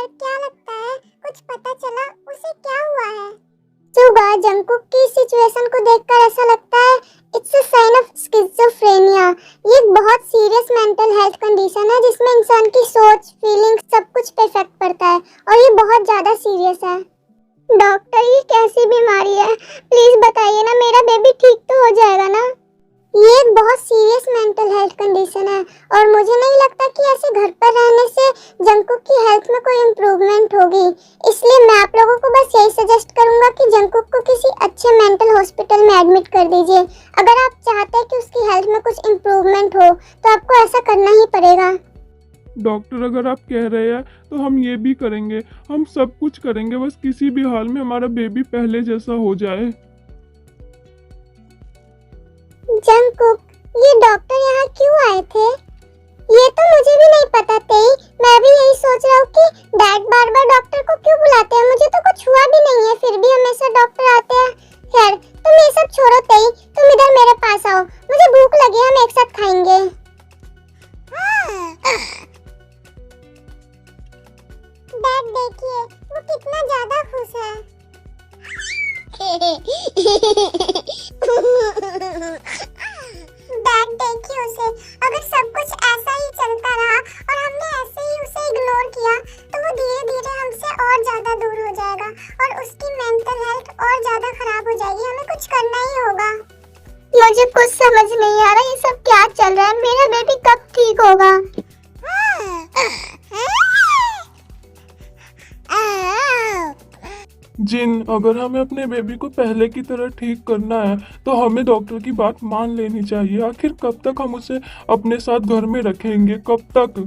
पर क्या लगता है कुछ पता चला उसे क्या हुआ है? सुबह जंगकुक की सिचुएशन को देखकर ऐसा लगता है it's a sign of schizophrenia. ये एक बहुत सीरियस मेंटल हेल्थ कंडीशन है जिसमें इंसान की सोच, फीलिंग्स सब कुछ पे इफेक्ट पड़ता है और ये बहुत ज्यादा सीरियस है। डॉक्टर ये कैसी बीमारी है? प्लीज बताइए ना, मेरा बेबी ठीक तो हो जाएगा ना? ये एक बहुत सीरियस मेंटल हेल्थ कंडीशन है और मुझे नहीं लगता कि ऐसे घर पर रहने से जंगकुक की हेल्थ में कोई इम्प्रूवमेंट होगी। इसलिए मैं आप लोगों को बस यही सजेस्ट करूंगा कि जंगकुक को किसी अच्छे मेंटल हॉस्पिटल में एडमिट कर दीजिए। अगर आप चाहते हैं कि उसकी हेल्थ में कुछ इम्प्रूवमेंट हो तो आपको ऐसा करना ही पड़ेगा। डॉक्टर अगर आप कह रहे हैं तो हम ये भी करेंगे, हम सब कुछ करेंगे, बस किसी भी हाल में हमारा बेबी पहले जैसा हो जाए। जंगकुक, ये डॉक्टर यहाँ क्यों आए थे? ये तो मुझे भी नहीं पता थी। मैं भी यही सोच रहा हूँ कि डैड बार बार डॉक्टर को क्यों बुलाते हैं। मुझे तो कुछ हुआ भी नहीं है फिर भी हमेशा डॉक्टर आते हैं। खैर तुम ये सब छोड़ो तेई, तुम इधर मेरे पास आओ, मुझे भूख लगी है, हम एक साथ खाएंगे। डैड देखिए वो कितना ज्यादा खुश है। डैड देखिए उसे, अगर सब कुछ ऐसा ही चलता रहा और हमने ऐसे ही उसे इग्नोर किया तो वो धीरे धीरे हमसे और ज्यादा दूर हो जाएगा और उसकी मेंटल हेल्थ और ज्यादा खराब हो जाएगी। हमें कुछ करना ही होगा। मुझे कुछ समझ नहीं आ रहा ये सब क्या चल रहा है। मेरा बेबी कब ठीक होगा? जिन, अगर हमें अपने बेबी को पहले की तरह ठीक करना है तो हमें डॉक्टर की बात मान लेनी चाहिए। आखिर कब तक हम उसे अपने साथ घर में रखेंगे, कब तक?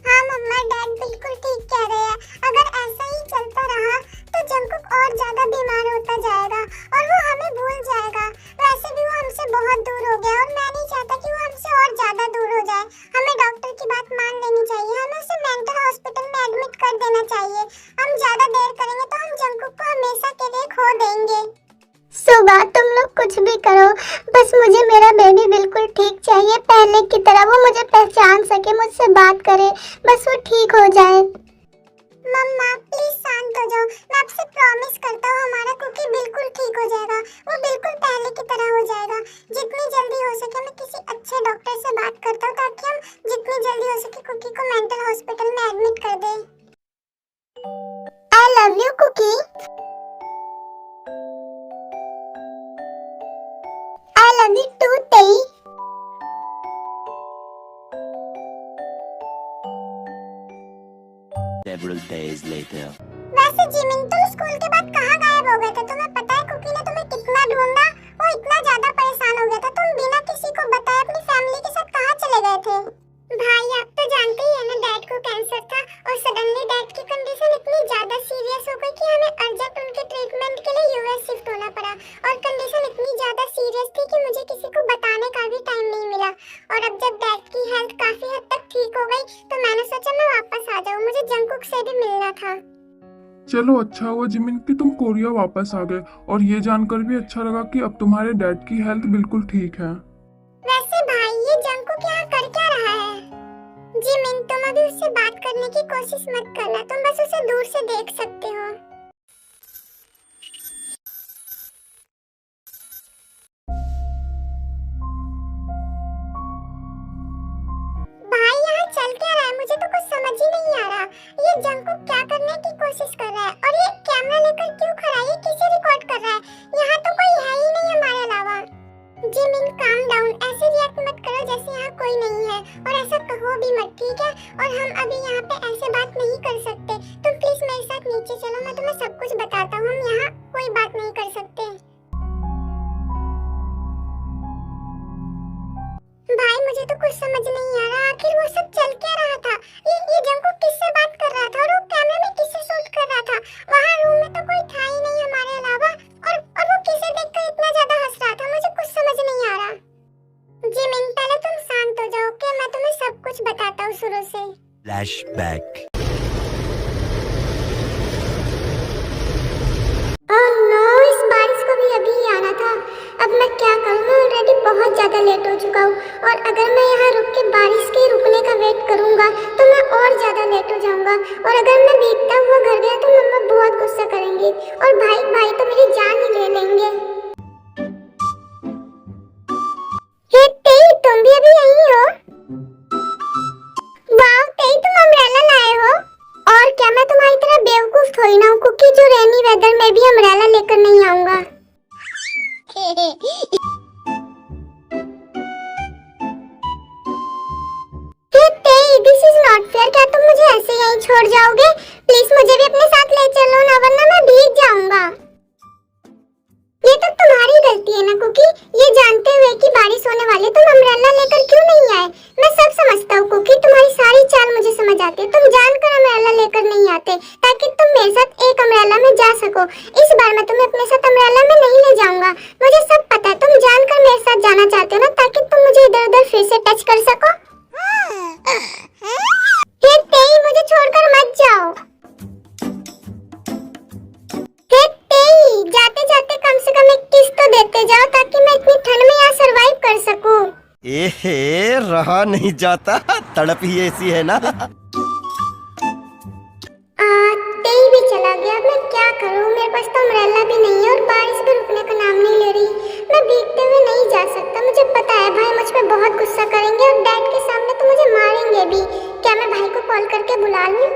हाँ मम्मा, डैड बिल्कुल ठीक कह रहे हैं। अगर ऐसा ही चलता रहा तो जंगकुक और ज्यादा बीमार होता जाएगा और वो हमें भूल जाएगा। वैसे भी वो हमसे बहुत दूर हो गया और मैं नहीं चाहता कि वो हमसे और ज्यादा दूर हो जाए। हमें डॉक्टर की बात मान लेनी चाहिए। हमें उसे मेंटल हॉस्पिटल में एडमिट कर देना चाहिए। हम ज्यादा देर करेंगे तो हम जंगकुक को हमेशा के लिए खो देंगे। सुबह तुम लोग कुछ भी करो, बस मुझे मेरा बेबी बिल्कुल ठीक चाहिए, पहले की तरह। वो मुझे पहचान सके, मुझसे बात करे, बस वो ठीक हो जाए। मम्मा प्लीज शांत हो जाओ। मैं आपसे प्रॉमिस करता हूँ हमारा कुकी बिल्कुल ठीक हो जाएगा। वो बिल्कुल पहले की तरह हो जाएगा। जितनी जल्दी हो सके मैं किसी अच्छे डॉक्टर से बात करता हूँ ताकि हम जितनी जल्दी हो सके कुकी को मेंटल हॉस्पिटल में एडमिट कर दें। I love you Cookie. I love you too, Tae. Several days later. वैसे जिमिन, तुम स्कूल के बाद कहाँ गायब हो गए थे? तुम्हें पता है कुकी ने तुम्हें कितना ढूंढा? वो इतना ज्यादा परेशान हो गया था। तुम बिना किसी को बताए अपनी फैमिली के साथ कहाँ चले गए थे? भाई आप तो जानते ही है ना, डैड को कैंसर था और सडनली डैड की कंडीशन इतनी ज्यादा सीरियस हो गई कि हमें अर्जेंट उनके ट्रीटमेंट के लिए यूएस शिफ्ट होना पड़ा और कंडीशन इतनी ज्यादा सीरियस थी कि मुझे किसी को बताने का भी टाइम नहीं मिला। और अब जब डैड की हेल्थ काफी हद तक ठीक हो गई तो मैंने सोचा मैं वापस आ जाऊं। मुझे जंगकुक से भी मिलना था। चलो अच्छा हुआ जिमिन कि तुम कोरिया वापस आ गए, और ये जानकर भी अच्छा लगा कि अब तुम्हारे डैड की हेल्थ बिल्कुल ठीक है। वैसे भाई ये जंगकुक यहाँ कर क्या रहा है? जिमिन तुम अभी उससे बात करने की कोशिश मत करना, तुम बस उसे दूर से देख सकते हो। भाई यहाँ चल क्या रहा है? मुझे तो कुछ समझ ही नहीं आ रहा। ये जंगकुक क्या करने की कोशिश कर रहा है और ये कैमरा लेकर क्यों खड़ा है? ये किसे रिकॉर्ड कर रहा है? यहाँ तो कोई है ही नहीं हमारे अलावा। जिमिन काम डाउन, ऐसे रिएक्ट मत करो जैसे यहाँ कोई नहीं है और ऐसा कहो भी मत, ठीक है? और हम अभी यहाँ पे ऐसे बात नहीं कर सकते। तुम प्लीज मेरे साथ नीचे चलो, मैं तुम्हें सब कुछ बताता हूँ। हम यहाँ कोई बात नहीं कर सकते। भाई मुझे तो कुछ समझ नहीं आ रहा, आखिर वो सब चल क्या रहा था? ये जंगकुक किससे बात कर रहा था और वो कैमरे में किससे शूट कर रहा था? वहाँ रूम में तो कोई था ही नहीं हमारे अलावा और वो किसे देखकर इतना ज्यादा हंस रहा था? मुझे कुछ समझ नहीं आ रहा। जिमिन पहले तुम शांत हो जाओ, ओके? मैं तुम्हें सब कुछ बताता हूँ शुरू से। Flashback. ओह नो, इस बारिश को भी अभी ही आना था। अब मैं क्या करूँ? मैं ऑलरेडी बहुत ज्यादा लेट हो चुका हूँ और अगर मैं यहाँ यहाँ रुक के बारिश के रुकने का वेट करूंगा तो मैं और ज्यादा लेट हो जाऊंगा, और अगर मैं भीगता हुआ घर गया तो मम्मा बहुत गुस्सा करेंगी और भाई तो मेरी जान ही ले लेंगे। हे तेई, तुम भी अभी यहीं हो? वाह तेई, तुम अम्ब्रेला लाए हो? और क्या मैं तुम्हारी तरह बेवकूफ थोड़ी ना हूँ कुकी, जो रेनी वेदर में भी अम्ब्रेला लेकर नहीं आऊंगा। This is not fair. क्या तुम मुझे ऐसे यहीं छोड़ जाओगे? प्लीज मुझे भी अपने साथ ले चलो ना, वरना मैं भीग जाऊंगा। ये तो तुम्हारी गलती है ना कुकी, ये जानते हुए कि बारिश होने वाली तुम अम्ब्रेला लेकर क्यों नहीं आए? मैं सब समझता हूँ कुकी, तुम्हारी सारी चाल मुझे समझ आती है। तुम जानकर अम्ब्रेला लेकर नहीं आते ताकि तुम मेरे साथ एक अम्ब्रेला में जा सको। इस बार मैं तुम्हें अपने साथ अम्ब्रेला में नहीं ले जाऊंगा। मुझे सब पता है, तुम जानकर मेरे साथ जाना चाहते हो ना, ताकि तुम मुझे इधर उधर फिर से टच कर सको। हे तेई, मुझे छोड़कर मत जाओ। हे तेई, जाते जाते कम से कम एक किस तो देते जाओ ताकि मैं इतनी ठंड में यहाँ सरवाइव कर सकूं। एहे, रहा नहीं जाता, तड़प ही ऐसी है ना। तेई भी चला गया, मैं क्या करूं? मेरे पास तो अम्ब्रेला भी नहीं है और बारिश भी रुकने का नाम नहीं ले रही। मैं भीगते हुए नहीं जा सकता, मुझे पता है भाई मुझ पे बहुत गुस्सा करेंगे और डैड के सामने तो मुझे मारेंगे भी। क्या मैं भाई को कॉल करके बुला लूं?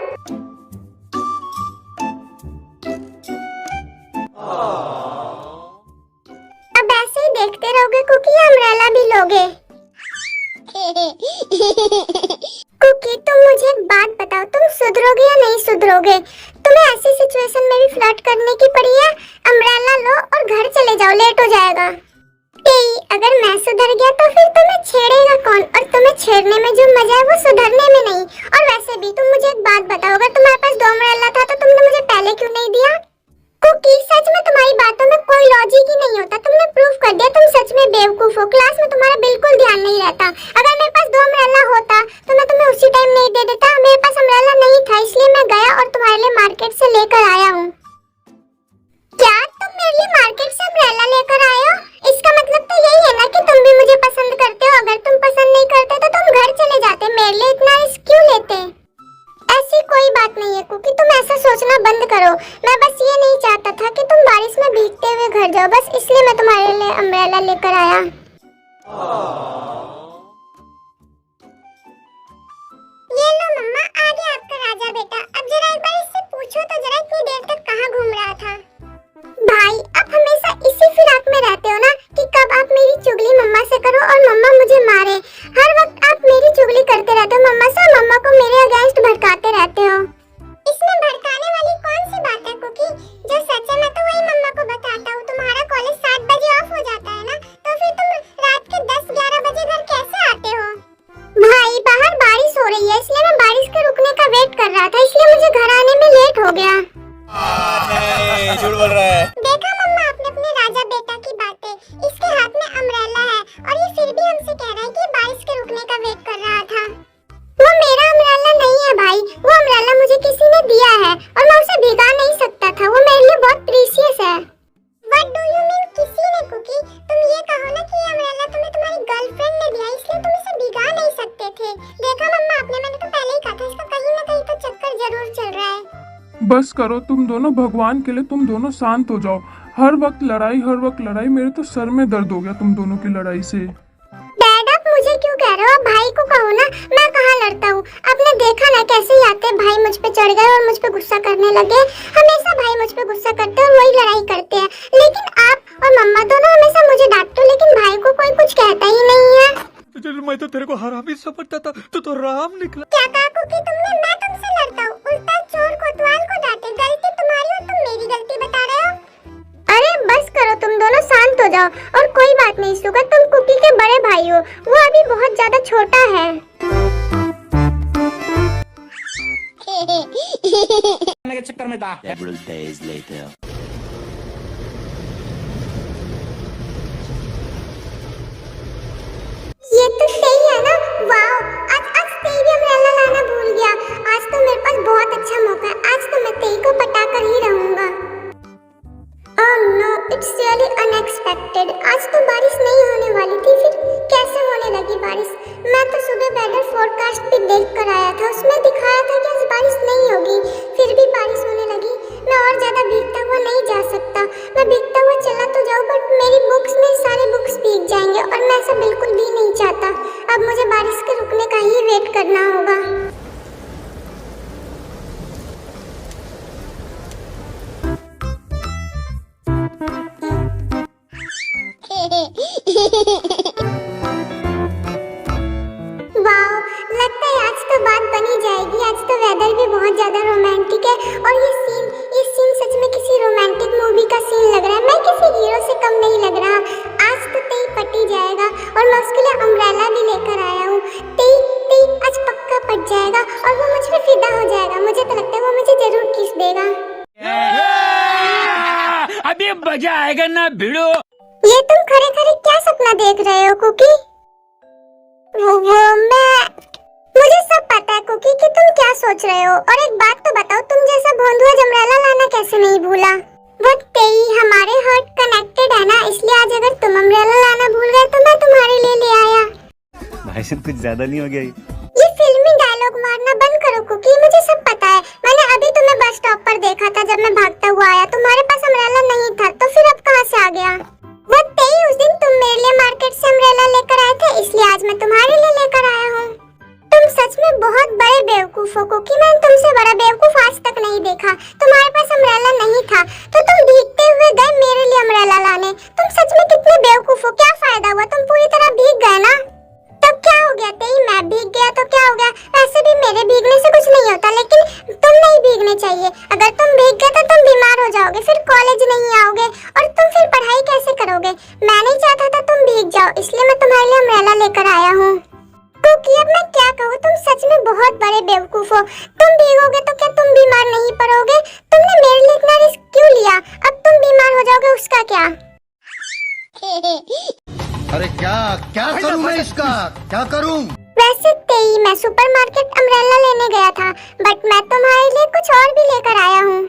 अब ऐसे ही देखते रहोगे कुकी, अम्ब्रेला भी लोगे? कुकी, तुम मुझे एक बात बताओ, तुम सुधरोगे या नहीं सुधरोगे? तुम्हें ऐसी सिचुएशन में भी फ्लर्ट करने की पड़ी है? अम्ब्रेला लो और घर चले जाओ, लेट हो जाएगा। अगर मैं सुधर गया तो फिर तुम्हें छेड़ेगा कौन? और तुम्हें छेड़ने में जो मजा है वो सुधरने में नहीं। और वैसे भी तुम मुझे एक बात बताओ, अगर तुम्हारे पास 2 अम्ब्रेला था तो तुमने मुझे पहले क्यों नहीं दिया? कुकी, सच में तुम्हारी बातों में कोई लॉजिक ही नहीं होता। तुमने प्रूफ कर दिया तुम सच में बेवकूफ हो। क्लास में तुम्हारा बिल्कुल ध्यान नहीं रहता। अगर मेरे पास 2 अम्ब्रेला होता तो मैं तुम्हें उसी टाइम नहीं दे देता। मेरे पास अम्ब्रेला नहीं था, इसलिए मैं गया और तुम्हारे लिए मार्केट से लेकर आया हूँ। क्या तुम मेरे लिए मार्केट से अम्ब्रेला लेकर आए हो? इसका मतलब तो यही है ना कि तुम भी मुझे पसंद करते हो। अगर तुम पसंद नहीं करते तो तुम घर चले जाते, मेरे लिए इतना रिस्क क्यों लेते? ऐसी कोई बात नहीं है कुकी, तुम ऐसा सोचना बंद करो। मैं बस ये नहीं चाहता था कि तुम बारिश में भीगते हुए घर जाओ, बस इसलिए मैं तुम्हारे लिए अम्ब्रेला लेकर आया। ये लो मम्मा, आ गया आपका राजा बेटा। अब जरा एक बार इससे पूछो तो जरा इतनी देर तक कहाँ घूम रहा था? भाई, आप हमेशा इसी फिराक में रहते हो ना कि कब आप मेरी चुगली मम्मा से करो और मम्मा मुझे मारे। हर वक्त आप मेरी चुगली करते रहते हो मम्मा से, मम्मा को मेरे अगेंस्ट भड़काते रहते हो। इसमें भड़काने वाली कौन सी बात है कुकी? जो सच है मैं तो वही मम्मा को बताता हूँ। तुम्हारा कॉलेज 7 बजे ऑफ हो जाता है ना, तो फिर तुम रात के 10-11 बजे घर कैसे आते हो? भाई, बाहर बारिश हो रही है, इसलिए मैं बारिश के रुकने का वेट कर रहा था, इसलिए मुझे घर आने में लेट हो गया। नहीं, झूठ बोल रहा है। देखा मम्मा आपने अपने राजा बेटा की बातें। इसके हाथ में अम्ब्रेला है और ये फिर भी हमसे कह रहा है कि बारिश के रुकने का वेट कर रहा था। वो मेरा अम्ब्रेला नहीं है भाई, वो अम्ब्रेला मुझे किसी ने दिया है और मैं उसे भिगा नहीं सकता था। वो मेरे लिए बहुत प्रीशियस है। What do you mean किसी ने कुकी? तुम ये कहो ना कि ये अम्ब्रेला तुम्हें तुम्हारी गर्लफ्रेंड ने दिया, इसलिए तुम इसे भिगा नहीं सकते थे। देखा मम्मा आपने, मैंने तो पहले ही कहा था इसका कहीं ना कहीं तो चक्कर जरूर चल रहा है। बस करो तुम दोनों, भगवान के लिए तुम दोनों शांत हो जाओ। हर वक्त लड़ाई, मेरे तो सर में दर्द हो गया तुम दोनों की लड़ाई से। डैड, आप मुझे क्यों कह रहे हो? आप भाई को कहो ना, मैं कहाँ लड़ता हूँ। आपने देखा ना कैसे ही आते भाई मुझ पे चढ़ गए और मुझ पे गुस्सा करने लगे। हमेशा भाई मुझ पे गुस्सा करते हैं और वही लड़ाई करते हैं, लेकिन आप और मम्मा दोनों हमेशा मुझे डांटते हो, लेकिन भाई को कोई कुछ कहता ही नहीं है। मैं तो तेरे को हरामी समझता था, तो राम निकला। क्या कहा कुकी तुमने? मैं तुमसे लड़ता हूँ? उल्टा चोर कोतवाल को डांटे। गलती तुम्हारी और तुम मेरी गलती बता रहे हो। अरे बस करो, तुम दोनों शांत हो जाओ। और कोई बात नहीं सुगा, तुम कुकी के बड़े भाई हो, वो अभी बहुत ज्यादा छोटा है। के चक्कर में था। Several days later. ये तो सही है ना? वाओ, आज तेई भी अम्ब्रेला लाना भूल गया। आज तो मेरे पास बहुत अच्छा मौका है, आज तो मैं तेई को पटा कर ही रहूंगा। Oh no, it's really unexpected. आज तो बारिश नहीं होने वाली थी, फिर कैसे होने लगी बारिश? मैं तो करना होगा। वाह, लगता है आज तो बात बनी जाएगी। आज तो वेदर भी बहुत ज्यादा रोमांटिक है और ये सीन सच में किसी रोमांटिक मूवी का सीन लग रहा है। मैं किसी हीरो से कम नहीं लग रहा। आज तो तेई पटी जाएगा और मैं उसके लिए अम्ब्रेला भी लेकर आया हूँ। तेई आज पक्का पट जाएगा और वो मुझ पे फिदा हो जाएगा। मुझे तो लगता है वो मुझे जरूर किस देगा। अभी मजा आएगा ना भिड़ो। ये तुम खरे खरे क्या सपना देख रहे हो कुकी? मुझे सब पता है कुकी कि तुम क्या सोच रहे हो। और एक बात तो बताओ, तुम जैसा भोंदुआ अम्ब्रेला लाना कैसे नहीं भूला? वो तेई हमारे हार्ट कनेक्टेड है ना, इसलिए आज अगर तुम अम्ब्रेला लाना भूल गए तो मैं तुम्हारे लिए ले आया। भाई साहब कुछ ज्यादा नहीं हो गया ये फिल्मी डायलॉग मारना बंद करो कुकी। मुझे सब पता है। मैंने अभी तुम्हें बस स्टॉप पर देखा था जब मैं भागता हुआ आया। तुम्हारे पास अम्ब्रेला नहीं था तो फिर अब कहाँ से आ गया? वो तेई उस दिन तुम मेरे लिए मार्केट से अम्ब्रेला लेकर आए थे, इसलिए आज मैं तुम्हारे लिए लेकर आया हूँ। तुम सच में बहुत बड़े बेवकूफ हो कुकी। मैंने तुमसे बड़ा बेवकूफ आज तक नहीं देखा। तुम्हारे पास अम्ब्रेला नहीं था तो तुम भीगते हुए गए मेरे लिए अम्ब्रेला लाने। तुम सच में कितने बेवकूफ हो। क्या फायदा हुआ? तुम पूरी तरह भीग गए ना। तब क्या हो गया तेई? मैं भीग गया तो क्या हो गया? वैसे भी मेरे भीगने से कुछ नहीं होता, लेकिन तुम नहीं भीगने चाहिए। अगर तुम भीग गए तो तुम बीमार हो जाओगे, फिर कॉलेज नहीं आओगे और तुम फिर पढ़ाई कैसे करोगे? मैं नहीं चाहता था तुम भीग जाओ, इसलिए मैं तुम्हारे लिए अम्ब्रेला लेकर आया हूँ। क्योंकि अब मैं क्या कहूँ, तुम सच में बहुत बड़े बेवकूफ हो। तुम भीगोगे तो क्या तुम बीमार नहीं पड़ोगे? तुमने मेरे लिए इतना रिस्क क्यों लिया? अब तुम बीमार हो जाओगे, उसका क्या? अरे क्या करूं मैं इसका? क्या करूं? वैसे तेई मैं सुपरमार्केट अम्ब्रेला लेने गया था, बट मैं तुम्हारे लिए कुछ और भी लेकर आया हूँ।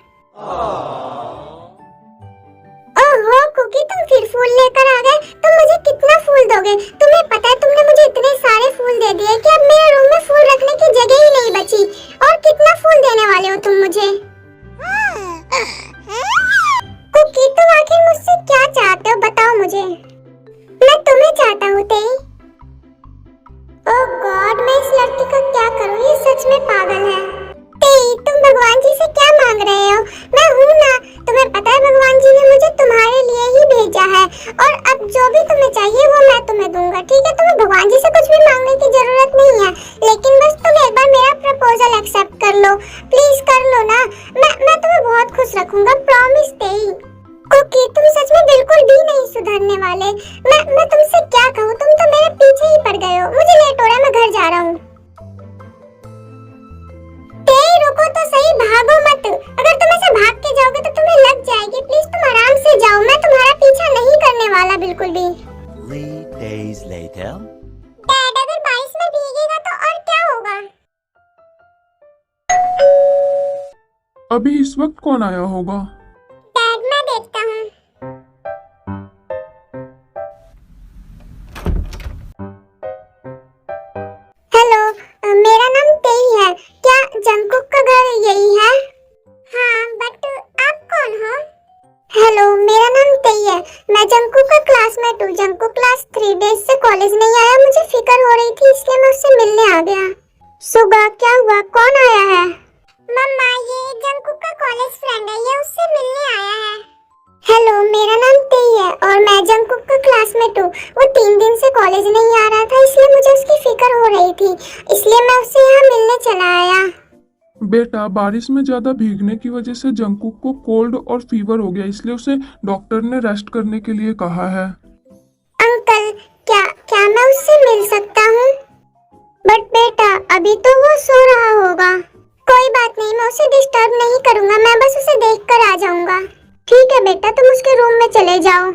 ओहो कुकी, तुम फिर फूल लेकर आ गए। तुम मुझे कितना फूल दोगे? तुम्हें पता है तुमने मुझे इतने सारे फूल दे दिए कि अब मेरे रूम में फूल रखने की जगह ही नहीं बची। और कितना फूल देने वाले हो तुम मुझे? कुकी, तुम आखिर मुझसे क्या चाहते हो? बताओ मुझे। मैं तुम्हें चाहता हूँ तेई। ओह गॉड, मैं इस लड़की का क्या करूँ? ये सच में पागल है। तेई, तुम भगवान जी से क्या मांग रहे हो? मैं हूँ ना। तुम्हें पता है भगवान जी ने मुझे तुम्हारे लिए ही भेजा है और अब जो भी तुम्हें चाहिए वो मैं तुम्हें दूंगा, ठीक है? तुम्हें भगवान जी से कुछ भी मांगने की जरूरत नहीं है, लेकिन बस तुम एक बार मेरा प्रपोजल एक्सेप्ट कर लो। प्लीज कर लो ना। मैं तुम्हें बहुत खुश रखूंगा, प्रॉमिस तेई। कुकी, तुम सच में बिल्कुल भी नहीं सुधरने वाले। मैं तुमसे क्या कहूँ, तुम तो मेरे पीछे ही पड़ गए हो। मुझे लेट हो रहा है, मैं घर जा रहा हूँ। तेई रुको तो सही, भागो मत। अगर तुम ऐसे भाग के जाओगे तो तुम्हें लग जाएगी। प्लीज तुम आराम से जाओ, मैं तुम्हारा पीछा नहीं करने वाला बिल्कुल भी। 3 days later. डैड, अगर बारिश में भीगेगा तो और क्या होगा? अभी इस वक्त कौन आया होगा? डैड, मैं देखता हूँ। हेलो, मेरा नाम तेई है। क्या जंगकुक का घर यही है? हाँ, बट आप कौन हो? हेलो, मेरा नाम तेई है। मैं जंगकुक का क्लासमेट हूँ। जंगकुक क्लास 3 डेज से कॉलेज नहीं आया। मुझे फिक्र हो रही थी, इसलिए मैं उससे मिलने आ गया। सुबह क्या हुआ? कौन आया है? मम्मा, ये जंगकुक का कॉलेज फ्रेंड है, ये उससे मिलने आया है। हेलो, मेरा नाम तेई है और मैं जंगकुक का क्लासमेट हूँ। वो 3 दिन से कॉलेज नहीं आ रहा था, इसलिए मुझे उसकी फिक्र हो रही थी, इसलिए मैं उससे यहाँ मिलने चला आया। बेटा, बारिश में ज्यादा भीगने की वजह से जंगकुक को कोल्ड और फीवर हो गया, इसलिए उसे डॉक्टर ने रेस्ट करने के लिए कहा है। अंकल, क्या मैं उससे मिल सकता हूँ? बट बेटा, अभी तो वो सो रहा होगा। कोई बात नहीं, मैं उसे डिस्टर्ब नहीं करूँगा। मैं बस उसे देख कर आ जाऊँगा। ठीक है बेटा, तुम उसके रूम में चले जाओ।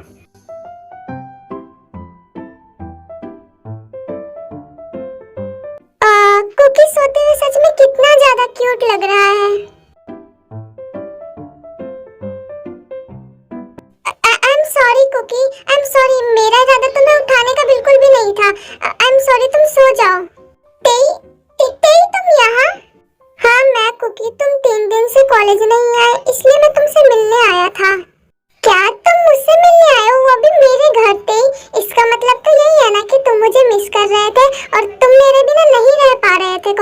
कुकी सोते हुए सच में कितना ज्यादा क्यूट लग रहा है। I am sorry Cookie, I am sorry. मेरा इरादा तुम्हें उठाने का बिल्कुल भी नहीं था। आई एम सॉरी, तुम सो जाओ। तेई, तुम यहाँ? हाँ, मैं कुकी। तुम 3 दिन से कॉलेज नहीं आए, इसलिए मैं तुमसे मिलने आया था। क्या तुम मुझसे मिलने आए हो, वो भी मेरे घर पे? इसका मतलब तो यही है ना कि तुम मुझे मिस कर रहे थे और तुम मेरे बिना नहीं रह पा रहे थे।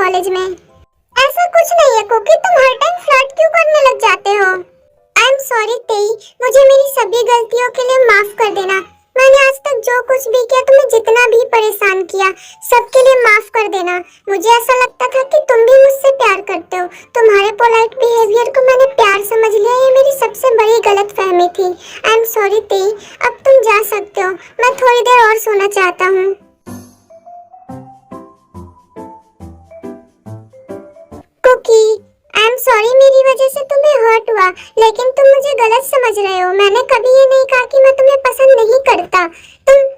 कर देना। मुझे ऐसा लगता था कि तुम भी मुझसे प्यार करते हो। तुम्हारे पोलाइट बिहेवियर को मैंने प्यार समझ लिया, ये मेरी सबसे बड़ी गलतफहमी थी। आई एम सॉरी तेई, अब तुम जा सकते हो। मैं थोड़ी देर और सोना चाहता हूँ। कुकी, आई एम सॉरी मेरी वजह से तुम्हें हर्ट हुआ, लेकिन तुम मुझे गलत समझ रहे हो। मैंने कभी ये नहीं कहा कि मैं तुम्हें पसंद नहीं करता। तुम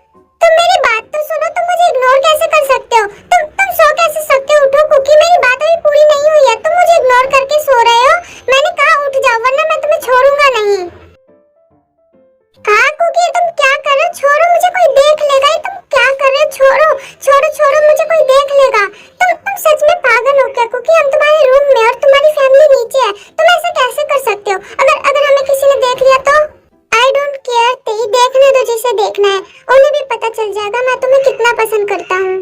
मेरी बात तो सुनो। तुम मुझे इग्नोर कैसे कर सकते हो? तुम सो कैसे सकते हो? उठो कुकी, मेरी बात अभी पूरी नहीं हुई है। तुम मुझे इग्नोर करके सो रहे हो। मैंने कहा उठ जाओ, वरना मैं तुम्हें छोड़ूंगा नहीं। कहा कुकी, तुम क्या कर रहे हो? छोड़ो, मुझे कोई देख लेगा। तुम क्या कर रहे हो? छोड़ो छोड़ो छोड़ो, मुझे कोई देख लेगा। तुम सच में पागल हो क्या कुकी? हम तुम्हारे रूम में और तुम्हारी फैमिली नीचे है। तुम ऐसा कैसे कर सकते हो? अगर हमें किसी ने देख लिया तो? आई डोंट केयर तेई, देखने दो जिसे देखना है। उन्हें भी पता चल जाएगा मैं तुम्हें कितना पसंद करता हूँ।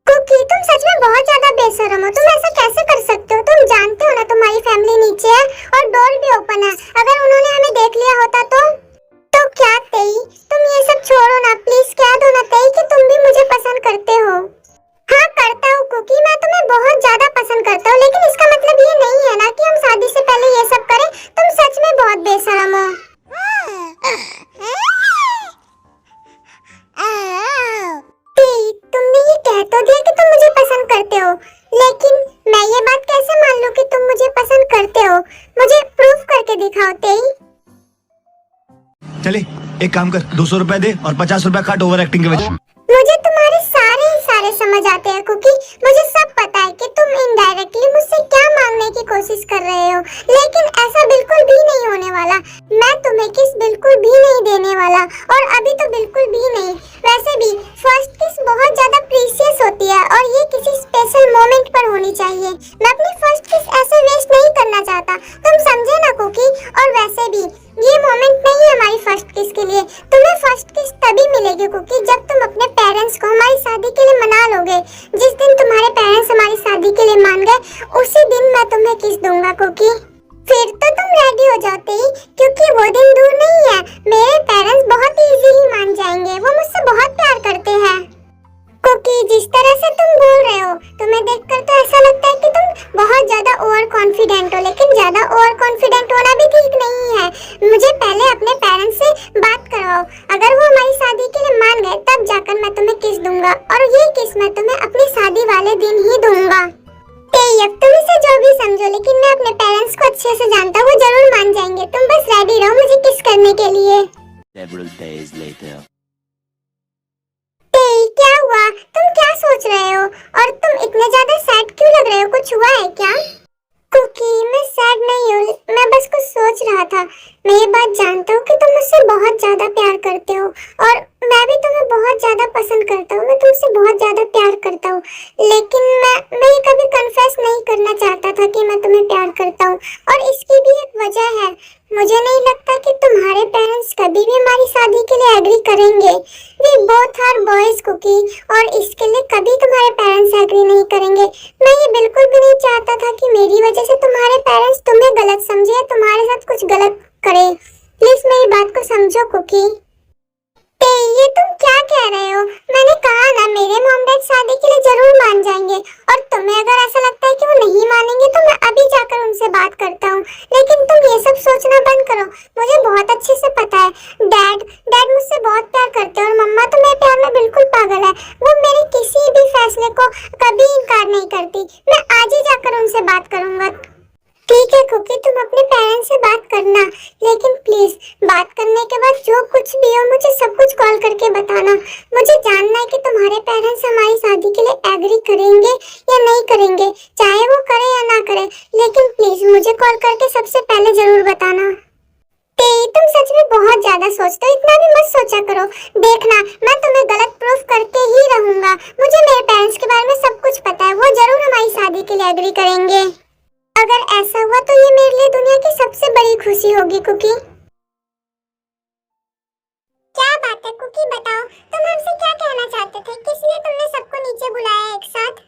कुकी, तुम सच में बहुत ज्यादा बेशरम हो। तुम ऐसा कैसे कर सकते हो? तुम जानते हो ना तुम्हारी फैमिली नीचे है और डोर भी ओपन है। अगर उन्होंने हमें देख लिया होता तो क्या तेई? तुम ये सब छोड़ो ना प्लीज। कह दो ना तेई कि तुम भी मुझे पसंद करते हो। हाँ करता हूँ कुकी, मैं तुम्हें बहुत ज्यादा पसंद करता हूँ, लेकिन इसका मतलब ये नहीं है ना कि हम शादी से पहले ये सब करें। तुम सच में बहुत बेशरम हो। तुमने ये कह तो दिया कि तुम मुझे पसंद करते हो, लेकिन मैं ये बात कैसे मान लूं कि तुम मुझे पसंद करते हो? मुझे प्रूफ करके दिखाओ तेई। चले एक काम कर, 200 रुपए दे और 50 रुपए काट ओवर एक्टिंग के वजह। मुझे तुम्हारे सारे इशारे समझ आते हैं कुकी। मुझे सब पता है कि तुम इनडायरेक्टली मुझसे क्या मांगने की कोशिश कर रहे हो, लेकिन ऐसा बिल्कुल भी नहीं होने वाला। मैं तुम्हें किस बिल्कुल भी नहीं देने वाला, और अभी तो बिल्कुल भी नहीं। वैसे भी फर्स्ट किस बहुत ज्यादा प्रीशियस होती है और ये किसी स्पेशल मोमेंट पर होनी चाहिए। मैं अपनी फर्स्ट किस ऐसे वेस्ट नहीं करना चाहता, तुम समझे ना कुकी। और वैसे भी ये मोमेंट नहीं है हमारी फर्स्ट किस के लिए। तुम्हें फर्स्ट किस तभी मिलेगी कुकी जब तुम अपने पेरेंट्स को हमारी शादी के लिए मना लोगे। जिस दिन तुम्हारे पेरेंट्स हमारी शादी के लिए मान गए, उसी दिन मैं तुम्हें किस दूंगा कुकी। फिर तो तुम रेडी हो जाते ही, क्योंकि वो दिन दूर नहीं है। मेरे पेरेंट्स बहुत इजीली मान जाएंगे, वो मुझसे बहुत प्यार करते हैं। कुकी, जिस तरह से तुम बोल रहे हो, तुम्हें देखकर तो ऐसा लगता है कि तुम बहुत ज्यादा ओवर कॉन्फिडेंट हो, लेकिन ज्यादा ओवर कॉन्फिडेंट होना भी ठीक नहीं है। मुझे पहले अपने पेरेंट्स से बात करवाओ। अगर वो हमारी शादी के लिए मान गए, तब जाकर मैं तुम्हें किस दूंगा, और ये किस मैं तुम्हें अपनी शादी वाले दिन ही दूंगा। अब तुम इसे जो भी समझो, लेकिन मैं अपने पेरेंट्स को अच्छे से जानता हूँ, वो जरूर मान जाएंगे। तुम बस रेडी रहो मुझे किस करने के लिए। Several days later. क्या हुआ? तुम क्या सोच रहे हो? और तुम इतने ज्यादा सैड क्यों लग रहे हो? कुछ हुआ है क्या? कुकी, मैं सैड नहीं हूँ, मैं बस कुछ सोच रहा था। मैं ये बात जानता हूँ कि तुम मुझसे बहुत ज्यादा प्यार करते हो, और मैं भी तुम्हें बहुत ज्यादा पसंद करता हूँ। मैं तुमसे बहुत ज्यादा प्यार करता हूँ, लेकिन मैं ये कभी कन्फेस नहीं करना चाहता था कि मैं तुम्हें प्यार करता हूँ। और इसकी भी एक वजह है। मुझे नहीं लगता कि तुम्हारे पेरेंट्स कभी भी हमारी शादी के लिए एग्री करेंगे। We both are boys Cookie, और इसके लिए कभी तुम्हारे पेरेंट्स एग्री नहीं करेंगे। मैं ये बिल्कुल भी नहीं चाहता था कि मेरी वजह से तुम्हारे पेरेंट्स तुम्हें गलत समझे या तुम्हारे साथ कुछ गलत करे। प्लीज मेरी बात को समझो कुकी। ये तुम क्या कह रहे हो? मैंने कहा ना, मेरे मॉम डैड शादी के लिए जरूर मान जाएंगे, और तुम्हें अगर ऐसा लगता है कि वो नहीं मानेंगे तो मैं अभी जाकर उनसे बात करता हूँ। लेकिन तुम ये सब सोचना बंद करो। मुझे बहुत अच्छे से पता है डैड मुझसे बहुत प्यार करते हैं, और मम्मा तो मेरे प्यार में बिल्कुल पागल है। वो मेरे किसी भी फैसले को कभी इनकार नहीं करती। मैं आज ही जाकर उनसे बात करूंगा। ठीक है कुकी, तुम अपने पेरेंट्स से बात करना, लेकिन प्लीज बात करने के बाद जो कुछ भी हो मुझे सब कुछ कॉल करके बताना। मुझे जानना है कि तुम्हारे पेरेंट्स हमारी शादी के लिए एग्री करेंगे या नहीं करेंगे, चाहे वो करे या ना करे, लेकिन प्लीज मुझे कॉल करके सबसे पहले जरूर बताना। तुम सच में बहुत ज्यादा सोचते हो, इतना भी मत सोचा करो। देखना, मैं तुम्हें गलत प्रूफ करके ही रहूंगा। मुझे मेरे पेरेंट्स के बारे में सब कुछ पता है, वो जरूर हमारी शादी के लिए एग्री करेंगे। अगर ऐसा हुआ तो ये मेरे लिए दुनिया की सबसे बड़ी खुशी होगी कुकी। क्या बात है कुकी, बताओ तुम हमसे क्या कहना चाहते थे? किस लिए तुमने सबको नीचे बुलाया एक साथ?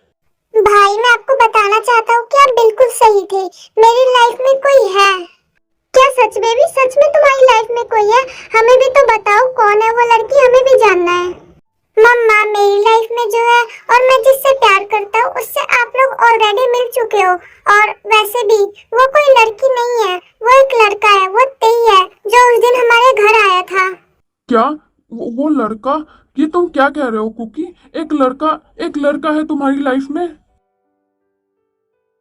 भाई, मैं आपको बताना चाहता हूँ कि आप बिल्कुल सही थे। मेरी लाइफ में कोई है। क्या सच बेबी? सच में तुम्हारी लाइफ में कोई है? हमें भी तो बताओ कौन है वो लड़की, हमें भी जानना है। मम्मा, मेरी लाइफ में जो है और मैं जिससे प्यार करता चुके हो। और वैसे भी वो कोई लड़की नहीं है, वो एक लड़का है, वो तेई है जो उस दिन हमारे घर आया था। क्या? वो लड़का? ये तुम क्या कह रहे हो कुकी? एक लड़का है तुम्हारी लाइफ में?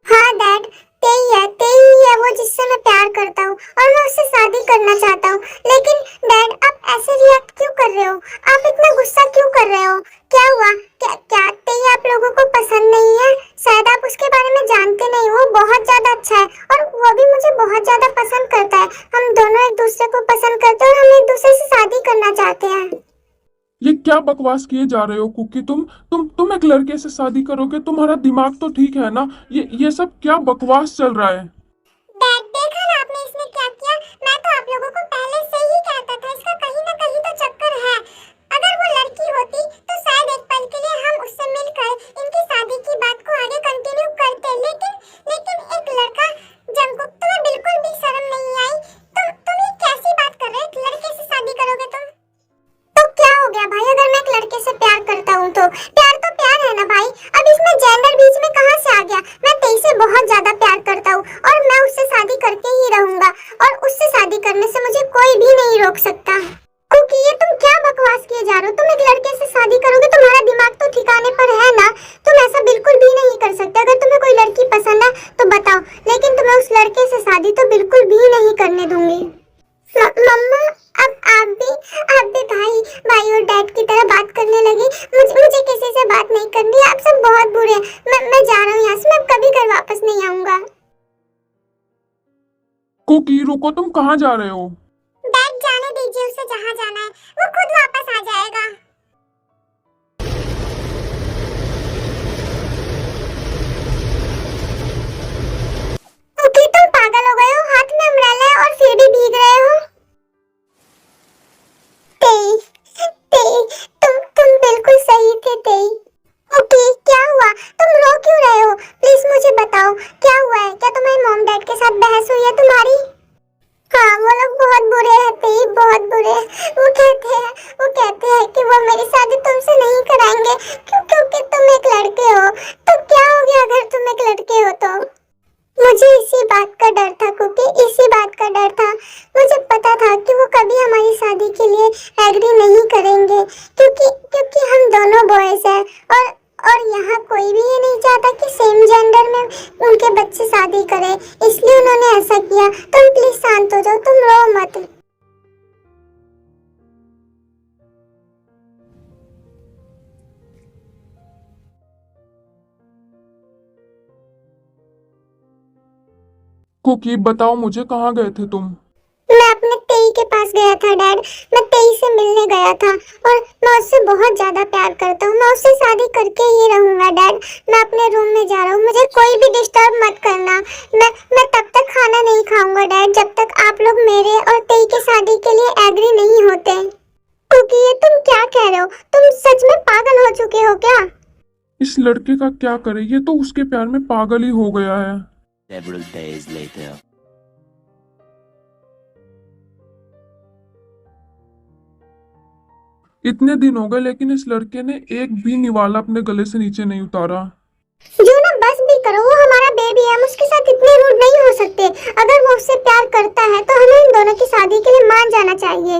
हाँ डैड, तेई है वो जिससे मैं प्यार करता हूँ और मैं उससे शादी करना चाहता हूँ। लेकिन डैड आप ऐसे रिएक्ट क्यों कर रहे हो? आप इतना गुस्सा क्यों कर रहे हो? क्या हुआ? क्या तेई आप लोगों को पसंद नहीं है? शायद आप उसके बारे में जानते नहीं हो। वो बहुत ज्यादा अच्छा है और वो भी मुझे बहुत ज्यादा पसंद करता है। हम दोनों एक दूसरे को पसंद करते हैं और हम एक दूसरे से शादी करना चाहते हैं। ये क्या बकवास किए जा रहे हो कुकी? तुम एक लड़के से शादी करोगे? तुम्हारा दिमाग तो ठीक है ना? ये सब क्या बकवास चल रहा है? डैड देखा ना आपने इसने क्या किया? मैं तो आप लोगों को पहले से ही कहता था इसका कहीं ना कहीं तो चक्कर है। अगर वो लड़की होती तो शायद एक पल के लिए हम उससे मिलकर इनकी शादी की बात को आगे कंटिन्यू करते। लेकिन एक लड़का, जंकुक तुम्हें बिल्कुल भी शर्म नहीं आई? तुम ये कैसी बात कर रहे हो? एक लड़के से शादी करोगे तुम? तो क्या हो गया भाई, अगर मैं एक लड़के से प्यार करता हूँ तो प्यार है ना भाई। अब इसमें जेंडर बीच में कहाँ से आ गया? मैं तेई से बहुत ज्यादा प्यार करता हूँ और मैं उससे शादी करके ही रहूंगा और उससे शादी करने से मुझे कोई भी नहीं रोक सकता। क्योंकि ये तुम क्या बकवास किए जा रहे हो? तुम एक लड़के से शादी करोगे? तुम्हारा दिमाग तो ठिकाने पर है ना? तुम ऐसा बिल्कुल भी नहीं कर सकते। अगर तुम्हें कोई लड़की पसंद है तो बताओ, लेकिन तुम्हें उस लड़के से शादी तो बिल्कुल भी नहीं करने दूंगी। मम्मा अब आप भी भाई और डैड की तरह बात करने लगी। मुझे किसी से बात नहीं करनी। आप सब बहुत बुरे हैं। मैं जा रहा हूँ यहाँ से। मैं कभी घर वापस नहीं आऊंगा। कुकी रुको, तुम कहाँ जा रहे हो? डैड जाने दीजिए उसे जहाँ जाना है, वो खुद वापस आ जाएगा। तुम पागल हो गए हो? हाथ में अम्ब्रेला है और फिर भी भीग रहे हो। तुम बिल्कुल सही थे तेई। ओके क्या हुआ? तुम रो क्यों रहे हो? प्लीज मुझे बताओ क्या हुआ है? क्या तुम्हारी मॉम डैड के साथ बहस हुई है तुम्हारी? हाँ वो लोग बहुत बुरे हैं तेई, बहुत बुरे। वो कहते हैं कि वो मेरी शादी तुमसे नहीं कराएंगे क्योंकि तुम एक लड़के हो। तो क्या हो गया अगर तुम एक लड़के हो तो? मुझे इसी बात का डर था क्योंकि इसी बात का डर था। मुझे पता था कि वो कभी हमारी शादी के लिए एग्री नहीं करेंगे क्योंकि हम दोनों बॉयज हैं और यहाँ कोई भी ये नहीं चाहता कि सेम जेंडर में उनके बच्चे शादी करें, इसलिए उन्होंने ऐसा किया। तुम प्लीज शांत हो जाओ, तुम रो मत। कुकी बताओ मुझे, कहाँ गए थे तुम? मैं अपने तेई के पास गया था डैड। मैं तेई से मिलने गया था और मैं उससे बहुत ज्यादा प्यार करता हूँ। मैं उससे शादी करके ही रहूंगा डैड। मैं अपने रूम में जा रहा हूँ, मुझे कोई भी डिस्टर्ब मत करना। मैं तब तक खाना नहीं खाऊंगा डैड जब तक आप लोग मेरे और तेई की शादी के लिए एग्री नहीं होते। क्योंकि ये तुम क्या कह रहे हो? तुम सच में पागल हो चुके हो क्या? इस लड़के का क्या करे? ये तो उसके प्यार में पागल ही हो गया है। Several days later. इतने दिन हो गए लेकिन इस लड़के ने एक भी निवाला अपने गले से नीचे नहीं उतारा। जो ना बस भी करो, वो हमारा बेबी है। हम उसके साथ इतने रूड नहीं हो सकते। अगर वो उससे प्यार करता है तो हमें इन दोनों की शादी के लिए मान जाना चाहिए।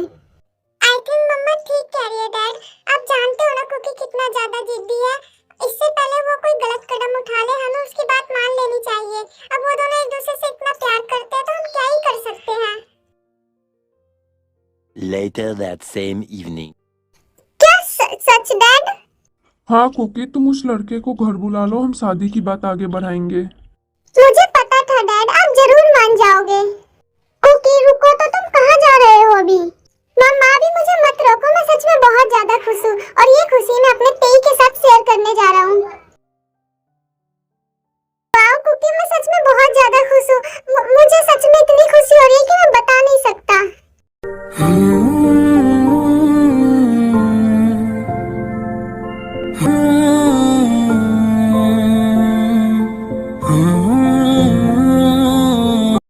आई थिंक मम्मा ठीक कह रही है डैड। आप जानते हो ना कुकी कितना ज्यादा जिद्दी है। इससे पहले वो कोई गलत कदम उठा ले हमें उसकी बात मान लेनी चाहिए। अब वो दोनों एक दूसरे से इतना प्यार करते हैं तो हम क्या ही कर सकते हैं। Later that same evening. क्या सच डैड? हाँ कुकी, तुम उस लड़के को घर बुला लो, हम शादी की बात आगे बढ़ाएंगे। मुझे पता था डैड, आप जरूर मान जाओगे। कुकी रुको तो, तुम कहाँ जा रहे हो अभी? मम्मा अभी मुझे मत रोको, मैं सच में बहुत ज्यादा खुश हूँ और ये खुशी मैं अपने तेई के साथ शेयर करने जा रहा हूँ। वाओ कुकी, मैं सच में बहुत ज्यादा खुश हूँ। मुझे सच में इतनी खुशी हो रही है कि मैं बता नहीं सकता।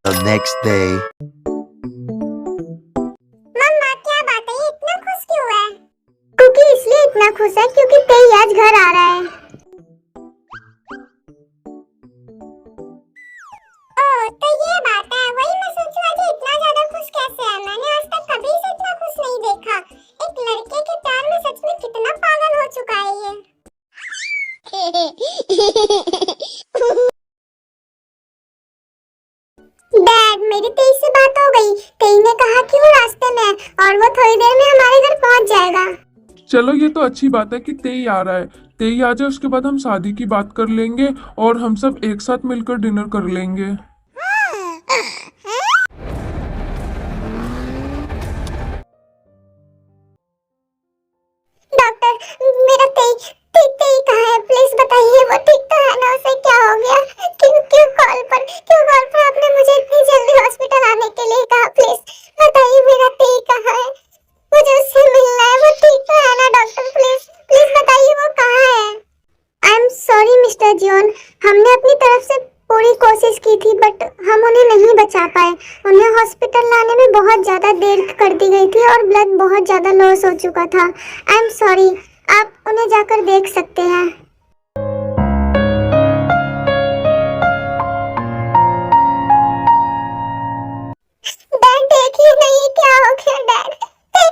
The next day. मम्मा क्या बात है, ये इतना खुश क्यों है? कुकी इसलिए इतना खुश है क्योंकि तेई आज घर आ रहा है। डैड, मेरी तेई से बात हो गई। तेई ने कहा कि वो रास्ते में है और वो थोड़ी देर में हमारे घर पहुंच जाएगा। चलो ये तो अच्छी बात है कि तेई आ रहा है। तेई आ जाए उसके बाद हम शादी की बात कर लेंगे और हम सब एक साथ मिलकर डिनर कर लेंगे। डॉक्टर, मेरा तेई कहाँ है? प्लीज बताइए, वो ठीक तो है ना? उसे क्या हो गया? क्यों कॉल पर आपने मुझे इतनी जल्दी हॉस्पिटल आने के लिए कहा? प्लीज बताइए मेरा तेई कहाँ है? मुझे उससे मिलना है। वो ठीक तो है ना डॉक्टर? प्लीज बताइए वो कहाँ है? I am sorry mister John, हमने अपनी तरफ से पूरी कोशिश की थी बट हम उन्हें नहीं बचा पाए। उन्हें हॉस्पिटल लाने में बहुत ज़्यादा देर कर दी गई थी और ब्लड बहुत ज़्यादा लॉस हो चुका था। आई एम सॉरी, आप उन्हें जाकर देख सकते हैं। डैड देखिए नहीं, क्या हो गया डैड? ते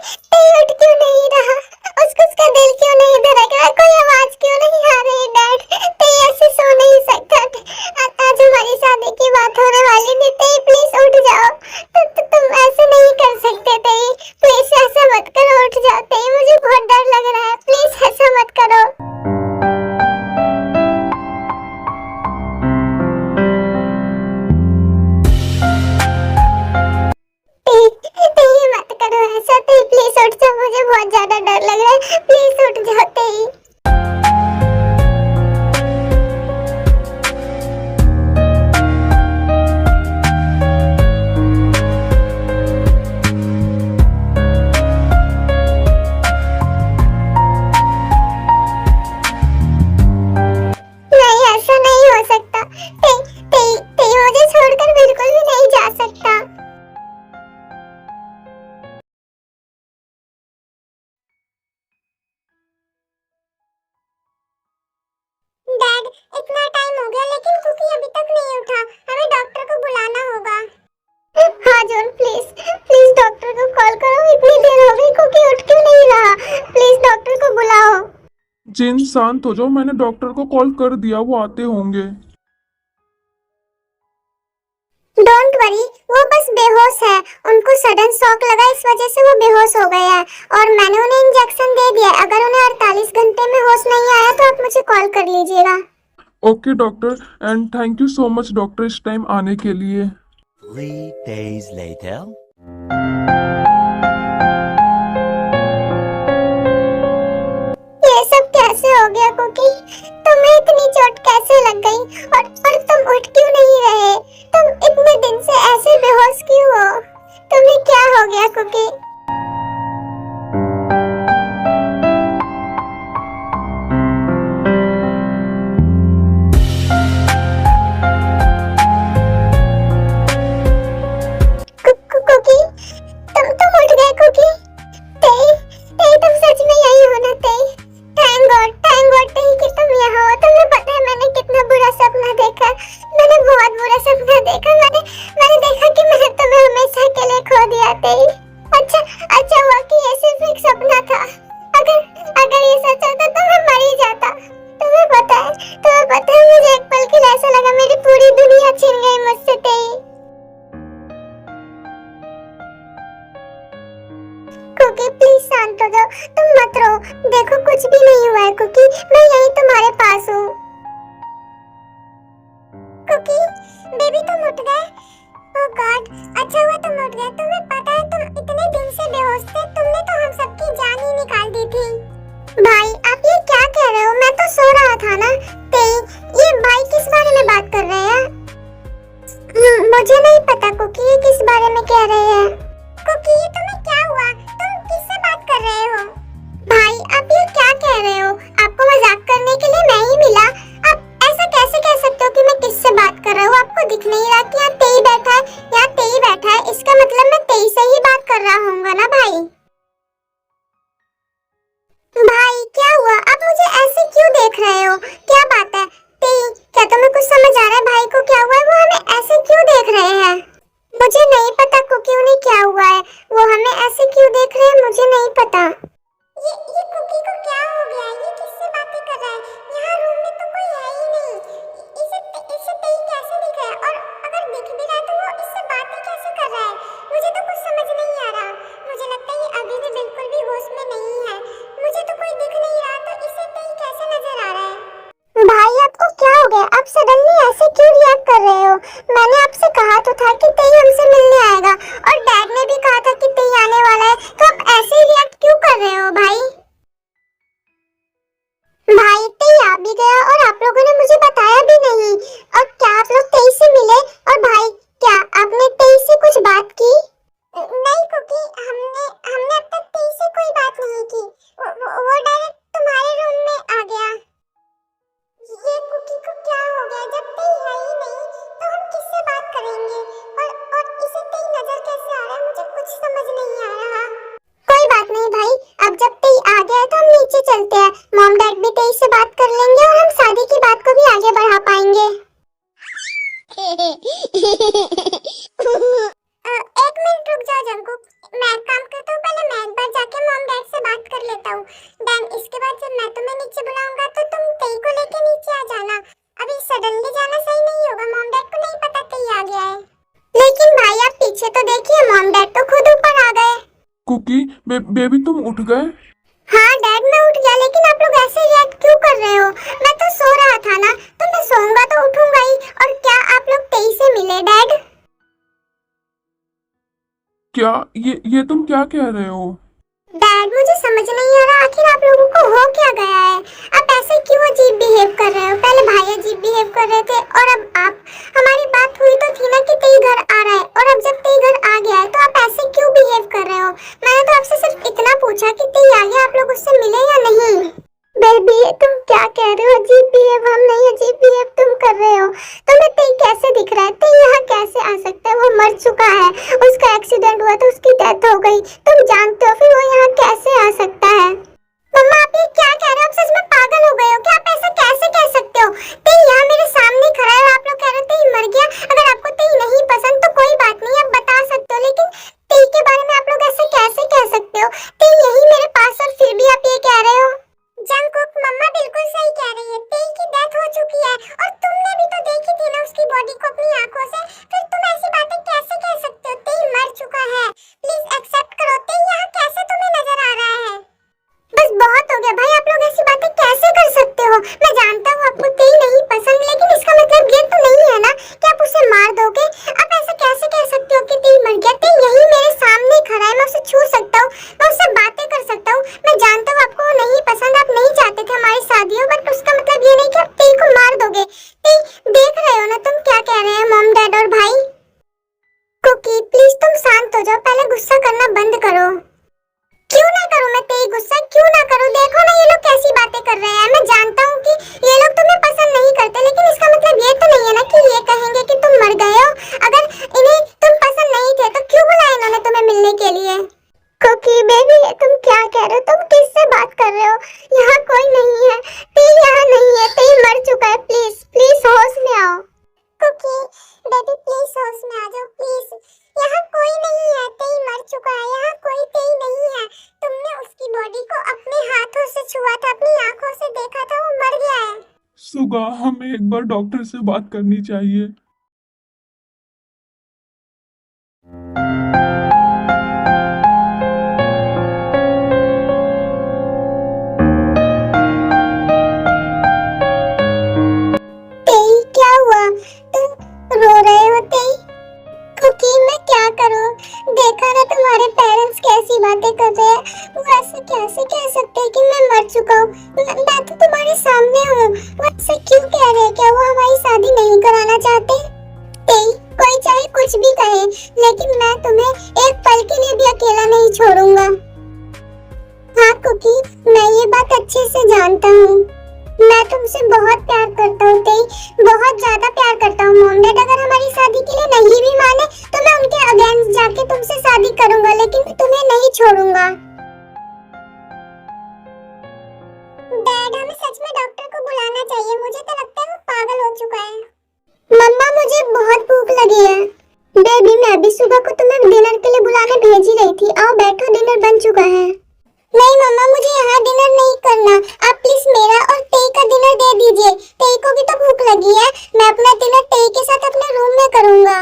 उठ क्यों नहीं रहा? उसका दिल क्यों नहीं धड़क रहा? कोई आवाज क्यों नहीं आ रही डैड? ते ऐसे सो नहीं सकता। आज हमारी शादी की बात होने वाली थी। ते प्लीज उठ जाओ। तुम ऐसे नहीं कर सकते ते, प्लीज ऐसा मत करो, उठ जाओ ते, मुझे बहुत डर लग रहा है। प्लीज ऐसा मत करो। मत करो ऐसा ते, प्लीज उठ जाओ, मुझे बहुत ज्यादा डर लग रहा है। प्लीज उठ जाओ ते। नहीं, ऐसा नहीं हो सकता। ते मुझे छोड़कर बिल्कुल भी नहीं जा सकता। डैड, इतना टाइम हो गया लेकिन कुकी अभी तक नहीं उठा। हमें डॉक्टर को बुलाना होगा। हाँ जॉन, प्लीज डॉक्टर को कॉल करो। इतनी देर हो गई, कुकी उठ क्यों नहीं रहा? प्लीज डॉक्टर को बुलाओ। जिन शांत हो जाओ, मैंने डॉक्टर को कॉल कर दिया, वो आते होंगे। डोंट वरी, वो बस बेहोश है। उनको सडन शॉक लगा, इस वजह से वो बेहोश हो गए हैं और मैंने उन्हें इंजेक्शन दे दिया। अगर उन्हें 48 घंटे में होश नहीं आया तो आप मुझे कॉल कर लीजिएगा। Okay doctor, and thank you so much doctor इस टाइम आने के लिए। 3 days later. ये सब कैसे हो गया कुकी? तुम्हें इतनी चोट कैसे लग गई? और तुम उठ क्यों नहीं रहे? तुम इतने दिन से ऐसे बेहोश क्यों हो? तुम्हें क्या हो गया कुकी? कुकी, तुम उठ गए कुकी? ते तुम सच में यही हो ना ते? थैंक गॉड ते कि तुम यहाँ हो। तुम्हें पता है मैंने कितना बुरा सपना देखा? मैंने बहुत बुरा सपना देखा। मैंने देखा कि मैंने तुम्हें हमेशा के लिए खो दिया ते। अच्छा हुआ कि ये सिर्फ एक सपना था। अगर ये सच होता तो मैं मर ही जाता। तुम्हें पता है मुझे एक पल के लिए ऐसा लगा मेरी पूरी दुनिया छिन गई मुझसे ते। कुकी प्लीज शांत हो जाओ, तुम मत रो। देखो कुछ भी नहीं हुआ है कुकी, मैं यही तुम्हारे पास हूँ। कुकी बेबी, तुम उठ गए? ओह गॉड, अच्छा हुआ तुम उठ गए। तुम्हें पता है तुम इतने दिन से बेहोश थे, तुमने तो हम सबकी जान ही निकाल दी थी। भाई आप ये क्या कह रहे हो? मैं तो सो रहा था ना। ये भाई किस बारे में बात कर रहे हैं? मुझे नहीं पता कुकी, ये किस बारे में कह रहे हैं। कुकी तुम्हें क्या हुआ? तुम किससे बात कर रहे हो? भाई आप ये क्या कह रहे हो? आपको मजाक करने के लिए मैं ही मिला? आप ऐसा कैसे कह सकते हो कि मैं किससे बात कर रहा हूँ? आपको दिख नहीं रहा कि यहाँ तेई बैठा है? यहाँ तेई बैठा है, इसका मतलब मैं तेई से ही बात कर रहा हूँगा ना भाई? भाई क्या हुआ? आप मुझे ऐसे क्यों देख रहे हो? क्या बात है? तेई, क्या तुम्हें कुछ समझ आ रहा है? भाई को क्या हुआ है? वो हमें ऐसे क्यों देख रहे हैं? मुझे नहीं पता कुकी उन्हें क्या एक मिनट रुक जाओ जंकुक, मैं एक काम करता हूँ, पहले मैं एक बार जाके मॉम डैड से बात कर लेता हूँ। देन इसके बाद जब मैं तुम्हें नीचे बुलाऊंगा तो तुम तेई को लेके नीचे आ जाना। अभी सडनली जाना सही नहीं होगा, मॉम डैड को नहीं पता तेई आ गया है। लेकिन भाई आप पीछे तो देखिए, मॉम डैड तो खुद ऊपर आ गए। कुकी बेबी तुम उठ गए? हाँ डैड मैं उठ गया, लेकिन आप लोग ऐसे रिएक्ट क्यों कर रहे हो? मैं तो सो रहा था ना, तो मैं सोऊंगा तो उठूंगा ही। और क्या आप लोग तेई से मिले डैड? क्या ये तुम क्या कह रहे हो? डैड मुझे समझ नहीं आ रहा, आखिर आप लोगों को हो क्या गया है? आप ऐसे क्यों अजीब बिहेव कर रहे हो? पहले भाई अजीब बिहेव कर रहे थे और अब आप। हमारी बात हुई तो थी ना कि तेई घर आ रहा है, और अब जब तेई घर आ गया है तो आप ऐसे क्यों बिहेव कर रहे हो? मैंने तो आपसे सिर्फ इतना पूछा कि तेई आ गया, आप लोग उससे मिले या नहीं? बेबी तुम क्या कह रहे हो? अजीब बिहेव हम नहीं, अजीब बिहेव तुम कर रहे हो। तुम्हें तेई कैसे दिख रहा है? तेई यहाँ कैसे आ सकता है? वो मर चुका है, उसका एक्सीडेंट हुआ तो उसकी डेथ हो गई, तुम जानते हो, फिर वो यहाँ कैसे आ सकता है? मम्मा आप ये क्या कह रहे हो? आप सच में पागल हो गए हो क्या? आप ऐसा कैसे कह सकते हो? तेई यहाँ मेरे सामने खड़ा है और आप लोग कह रहे हो तेई मर गया। अगर आपको तेई नहीं पसंद तो कोई बात नहीं, आप बता सकते हो, लेकिन तेई के बारे में आप लोग ऐसे कैसे कह सकते हो? तेई यही मेरे पास और फिर भी आप ये कह रहे हो? जंकुक मम्मा बिल्कुल सही कह रही है, तेई की डेथ हो चुकी है और तुमने भी तो देखी थी ना उसकी बॉडी को अपनी आंखों से, फिर तुम ऐसी बातें कैसे कह सकते हो? तेई मर चुका है, प्लीज एक्सेप्ट करो। तेई यहाँ कैसे तुम्हें नजर आ रहा है? बस बहुत हो गया भाई, आप लोग ऐसी बातें कैसे कर सकते हो? मैं जानता हूँ आपको तेई नहीं पसंद, लेकिन इसका मतलब ये तो नहीं है ना कि आप उसे मार दोगे। आप ऐसे कैसे कह सकते हो कि तेई मर गया? तेई यही मेरे सामने खड़ा है, मैं उसे छू सकता हूँ, मैं उससे बातें कर सकता हूँ। मैं जानता हूँ आपको वो नहीं पसंद, आप नहीं चाहते थे हमारी शादी हो, बट उसका मतलब ये नहीं कि आप तेई को मार दोगे। तेई देख रहे हो ना तुम क्या कह रहे हैं मॉम डैड और भाई? कुकी प्लीज तुम शांत हो जाओ, पहले गुस्सा करना बंद करो। क्यों ना करूं मैं तेई गुस्सा, क्यों ना करूं? देखो ना ये लोग कैसी बातें कर रहे हैं। मैं जानता हूँ कि ये लोग तुम्हें पसंद नहीं करते, लेकिन इसका मतलब ये तो नहीं है ना कि ये कहेंगे कि तुम मर गए हो। अगर इन्हें तुम पसंद नहीं थे तो क्यों बुलाया इन्होंने तुम्हें मिलने के लिए? कुकी बेबी तुम क्या कह रहे हो? तुम किससे बात कर रहे हो? यहाँ कोई नहीं है, तेई यहाँ नहीं है, तेई मर चुका है। प्लीज प्लीज होश में आओ। कुकी बेबी प्लीज होश में आ जाओ प्लीज। यहाँ कोई नहीं है, तेई मर चुका है, यहाँ कोई तेई नहीं है। तुमने उसकी बॉडी को अपने हाथों से छुआ था, अपनी आंखों से देखा था, वो मर गया है। सुगा हमें एक बार डॉक्टर से बात करनी चाहिए। तेई क्या हुआ? तुम रो रहे हो तेई? कुकी मैं क्या करूं? देखा ना तुम्हारे पेरेंट्स कैसी बातें कर रहे हैं। वो ऐसे कैसे कह सकते हैं कि मैं मर चुका हूँ? मैं तो तुम्हारे सामने हूँ, वो ऐसे क्यों कह रहे हैं? क्या वो हमारी शादी नहीं कराना चाहते? तेई कोई चाहे कुछ भी कहे, लेकिन मैं तुम्हें एक पल के लिए भी अकेला नहीं छोड़ूंगा। हाँ कुकी मैं ये बात अच्छे से जानता हूँ, मैं तुमसे बहुत प्यार करता हूँ तेई, बहुत ज्यादा प्यार करता हूँ। मॉम डैड अगर हमारी शादी के लिए नहीं भी माने तो मैं उनके अगेंस्ट जाके तुमसे शादी करूंगा, लेकिन तुम्हें नहीं छोड़ूंगा। डैड हमें सच में डॉक्टर को बुलाना चाहिए, मुझे तो लगता है वो पागल हो चुका है। मम्मा मुझे बहुत भूख लगी है। बेबी मैं अभी सुबह को तुम्हें डिनर के लिए बुलाने भेज ही रही थी, आओ बैठो डिनर बन चुका है। नहीं मम्मा मुझे यहाँ डिनर नहीं करना, आप प्लीज मेरा और तेई का डिनर दे दीजिए। तेई को भी तो भूख लगी है, मैं अपना डिनर तेई के साथ अपने रूम में करूंगा।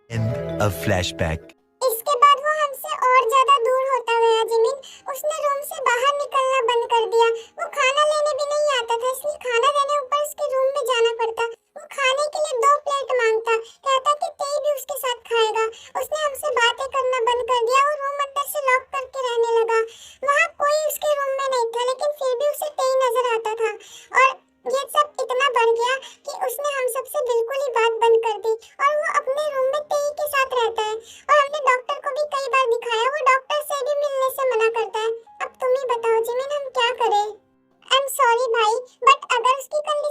End of flashback. इसके बाद वो हमसे और ज्यादा दूर होता गया जिमिन। उसने रूम से बाहर निकलना बंद कर दिया। वो खाना लेने भी नहीं आता था, इसलिए खाना देने ऊपर उसके रूम में जाना पड़ता। वो खाने के लिए 2 प्लेट मांगता, कहता कि तेई भी उसके साथ खाएगा। उसने हमसे बातें करना बंद कर दिया और रूम अंदर से लॉक करके रहने लगा। वहाँ कोई उसके रूम में नहीं था, लेकिन फिर भी उसे तेई नजर आता था। और ये सब इतना बढ़ गया कि उसने हम सबसे बिल्कुल ही बात बंद कर दी और वो अपने रूम में तेई के साथ रहता है। और हमने डॉक्टर को भी कई बार दिखाया, वो डॉक्टर से भी मिलने से मना करता है। अब तुम ही बताओ जिमिन हम क्या करें? आई एम सॉरी भाई, बट अगर उसकी कंडीशन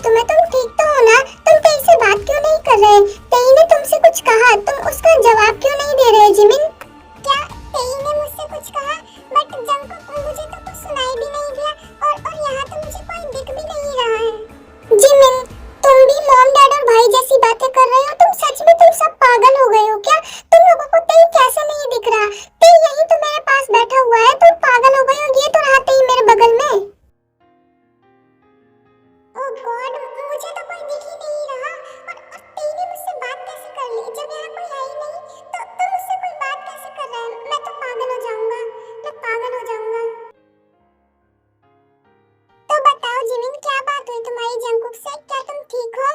तुम्हें? तुम ठीक तो हो ना? तुम तेई से बात क्यों नहीं कर रहे? तेई ने तुमसे कुछ कहा, तुम उसका जवाब क्यों नहीं दे रहे जिमिन? क्या तेई ने मुझसे कुछ कहा? बट जंकुक, मुझे तो कुछ सुनाई भी नहीं दिया और यहाँ तो मुझे कोई दिख भी नहीं रहा है। जिमिन, तुम भी मॉम डैड और भाई जैसी बातें कर रहे हो। तुम सच में तुम सब पागल हो गए हो क्या? तुम लोगों को तेई कैसे नहीं दिख रहा? तेई यही तो मेरे पास बैठा हुआ है। तुम पागल हो गए हो? ये तो रहा तेई मेरे बगल में। ओह गॉड, मुझे तो कोई दिख ही नहीं रहा। और तेई ने मुझसे बात कैसे कर ली जब यहाँ कोई है ही नहीं? तो मुझसे कोई बात कैसे कर रहा है? मैं तो पागल हो जाऊंगा, मैं पागल हो जाऊंगा। तो बताओ जिमिन, क्या बात हुई तुम्हारी जंकुक से? क्या तुम ठीक हो?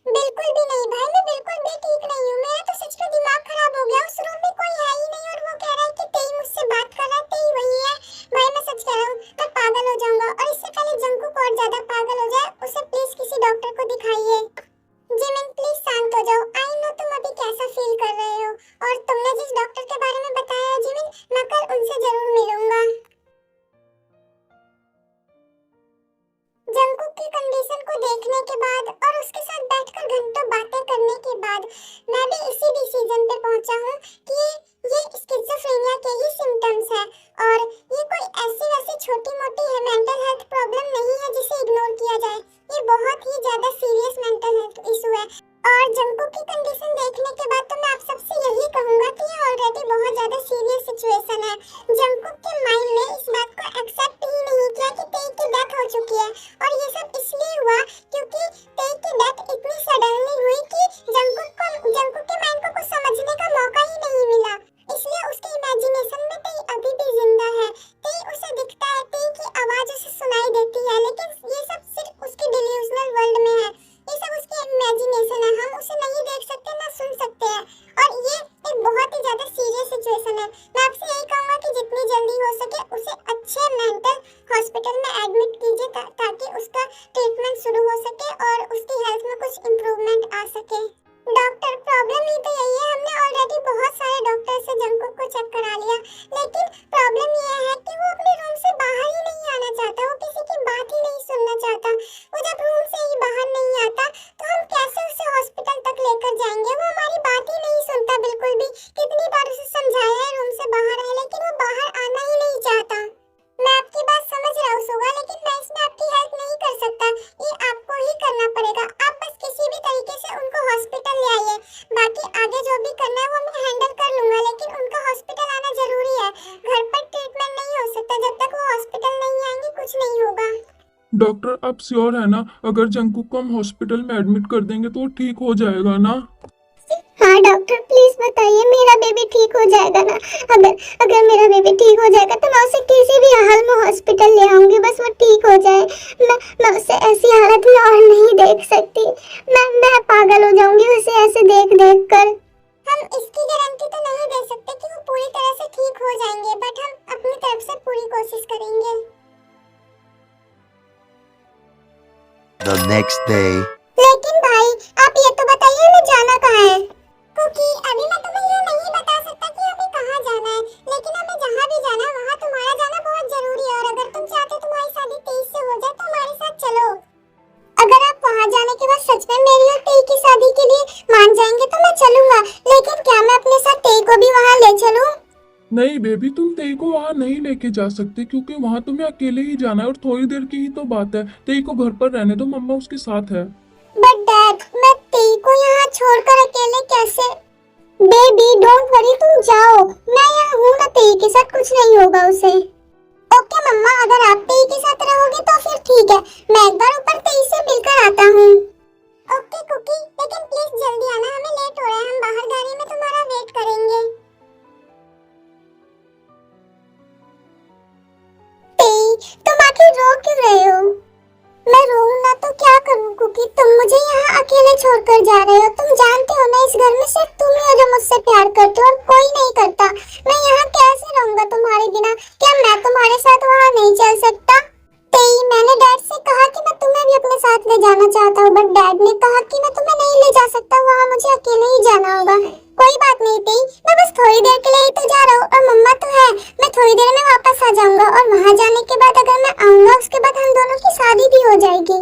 बिल्कुल भी नहीं भाई, मैं बिल्कुल भी ठीक नहीं हूँ। मेरा तो सच में दिमाग खराब हो गया। उस रूम में कोई है ही नहीं और वो कह रहा है कि तेई मुझसे बात कर रहा है। तेई वही है भाई, मैं सच कह रहा हूँ, मैं पागल हो जाऊंगा। और इससे पहले जंकुक और ज्यादा पागल हो जाए, उसे प्लीज किसी डॉक्टर को दिखाइए। जिमिन प्लीज शांत हो जाओ। आई नो तुम अभी कैसा फील कर रहे हो और तुमने जिस डॉक्टर के बारे में बताया है जिमिन, मैं कल उनसे जरूर मिलूंगा। जंकुक की कंडीशन को देखने के बाद और उसके साथ बैठकर घंटों बातें करने के बाद मैं भी इसी डिसीजन पे पहुंचा हूँ कि ये स्किज़ोफ्रेनिया के ही सिम्टम्स है और ये कोई ऐसी वैसी छोटी मोटी है मेंटल हेल्थ प्रॉब्लम नहीं है जिसे इग्नोर किया जाए। ये बहुत ही ज्यादा सीरियस मेंटल हेल्थ इशू है। और जंकुक की कंडीशन देखने के बाद तो मैं आप सबसे यही कहूंगा कि ये ऑलरेडी बहुत ज्यादा सीरियस सिचुएशन है। जंकुक के माइंड ने इस बात को एक्सेप्ट ही नहीं किया कि तेई की डेथ हो चुकी है और ये सब इसलिए हुआ क्योंकि तेई की डेथ इतनी सडनली हुई कि जंकुक के माइंड को कुछ समझने का मौका ही नहीं मिला। इसलिए उसके इमेजिनेशन में तेई अभी भी जिंदा है। तेई उसे दिखता है, तेई की आवाज उसे सुनाई देती है, लेकिन ये सब सिर्फ उसके डिल्यूजनल वर्ल्ड में है। ये सब उसकी इमेजिनेशन है। हम उसे नहीं देख सकते ना सुन सकते हैं और ये एक बहुत ही ज्यादा सीरियस सिचुएशन है। मैं आपसे यही कहूंगा कि जितनी जल्दी हो सके उसे अच्छे मेंटल हॉस्पिटल में एडमिट कीजिए ताकि उसका ट्रीटमेंट शुरू हो सके और उसकी हेल्थ में कुछ इम्प्रूवमेंट आ सके। डॉक्टर, प्रॉब्लम ही तो यही है, हमने ऑलरेडी बहुत सारे डॉक्टर से जंकुक को चेक करा लिया, लेकिन प्रॉब्लम ये है कि वो अपने रूम से बाहर ही नहीं आना चाहता। वो किसी की बात ही नहीं सुनना चाहता। वो जब रूम से ही बाहर नहीं आता तो हम कैसे उसे हॉस्पिटल तक लेकर जाएंगे? वो हमारी बात ही नहीं सुनता बिल्कुल भी। कितनी बार उसे समझाया है रूम से बाहर आए, लेकिन वो बाहर आना ही नहीं चाहता। मैं आपकी बात समझ रहा हूँ सुगा, लेकिन मैं इसमें आपकी हेल्प नहीं कर सकता। ये आपको ही करना पड़ेगा। आप बस किसी भी तरीके से उनको हॉस्पिटल ले आइए। बाकी आगे जो भी करना है वो मैं हैंडल कर लूंगा, लेकिन उनका हॉस्पिटल आना जरूरी है। घर पर ट्रीटमेंट नहीं हो सकता। जब तक वो हॉस्पिटल नहीं आएंगे कुछ नहीं होगा। डॉक्टर, आप श्योर है ना? अगर जंकुक को हम हॉस्पिटल में एडमिट कर देंगे तो वो ठीक हो जाएगा ना? हाँ डॉक्टर, प्लीज बताइए, मेरा बेबी ठीक हो जाएगा ना? अगर मेरा बेबी ठीक हो जाएगा तो मैं उसे किसी भी हाल में हॉस्पिटल ले आऊंगी। बस वो ठीक हो जाए। मैं उसे ऐसी हालत में और नहीं देख सकती। मैं पागल हो जाऊंगी उसे ऐसे देख कर। हम इसकी गारंटी तो नहीं दे सकते कि वो पूरी तरह से ठीक हो जाएंगे, बट हम अपनी तरफ से पूरी कोशिश करेंगे। The next day. लेकिन भाई, आप ये तो बताइए हमें जाना कहाँ है? क्योंकि अभी मैं तुम्हें ये नहीं बता सकता कि हमें कहाँ जाना है, लेकिन हमें जहाँ भी जाना है वहाँ तुम्हारा जाना बहुत जरूरी है। और अगर तुम चाहते हो तुम्हारी शादी तेई से हो जाए तो हमारे साथ चलो। अगर आप वहाँ जाने के बाद सच में मेरी और तेई की शादी के लिए मान जाएंगे तो मैं चलूंगा, लेकिन क्या मैं अपने साथ तेई को भी वहाँ ले चलूं? नहीं बेबी, तुम तेई को वहाँ नहीं लेके जा सकते क्योंकि वहाँ तुम्हें अकेले ही जाना है और थोड़ी देर की ही तो बात है। तेई को घर पर रहने दो, मम्मा उसके साथ है। बट डैड, मैं तेई को यहाँ छोड़कर अकेले कैसे? बेबी डोंट वरी, तुम जाओ, मैं यहाँ हूँ ना। तेई के साथ कुछ नहीं होगा उसे। ओके मम्मा, अगर आप तेई के साथ रहोगे तो फिर ठीक है। मैं एक बार ऊपर तेई से मिलकर आता हूँ। ओके कुकी, लेकिन प्लीज जल्दी आना, हमें लेट हो रहा है। हम बाहर गाड़ी में तुम्हारा वेट करेंगे। तेई, तुम आखिर रो क्यों रहे हो? मैं रोऊं ना तो क्या करूं कुकी? तुम मुझे यहाँ अकेले छोड़कर जा रहे हो। तुम जानते हो ना, इस घर में सिर्फ तुम ही हो जो मुझसे प्यार करते हो और कोई नहीं करता। मैं यहाँ कैसे रहूंगा तुम्हारे बिना? क्या मैं तुम्हारे साथ वहाँ नहीं चल सकता? तेई, मैंने डैड से कहा कि मैं तुम्हें भी अपने साथ ले जाना चाहता हूँ, बट डैड ने कहा कि मैं तुम्हें नहीं ले जा सकता। वहाँ मुझे अकेले ही जाना होगा। कोई बात नहीं तेई, मैं बस थोड़ी देर के लिए ही तो जा रहा हूँ और मम्मा तो है। मैं थोड़ी देर में वापस आ जाऊंगा और वहाँ जाने के बाद अगर मैं आऊंगा उसके बाद हम दोनों की शादी भी हो जाएगी।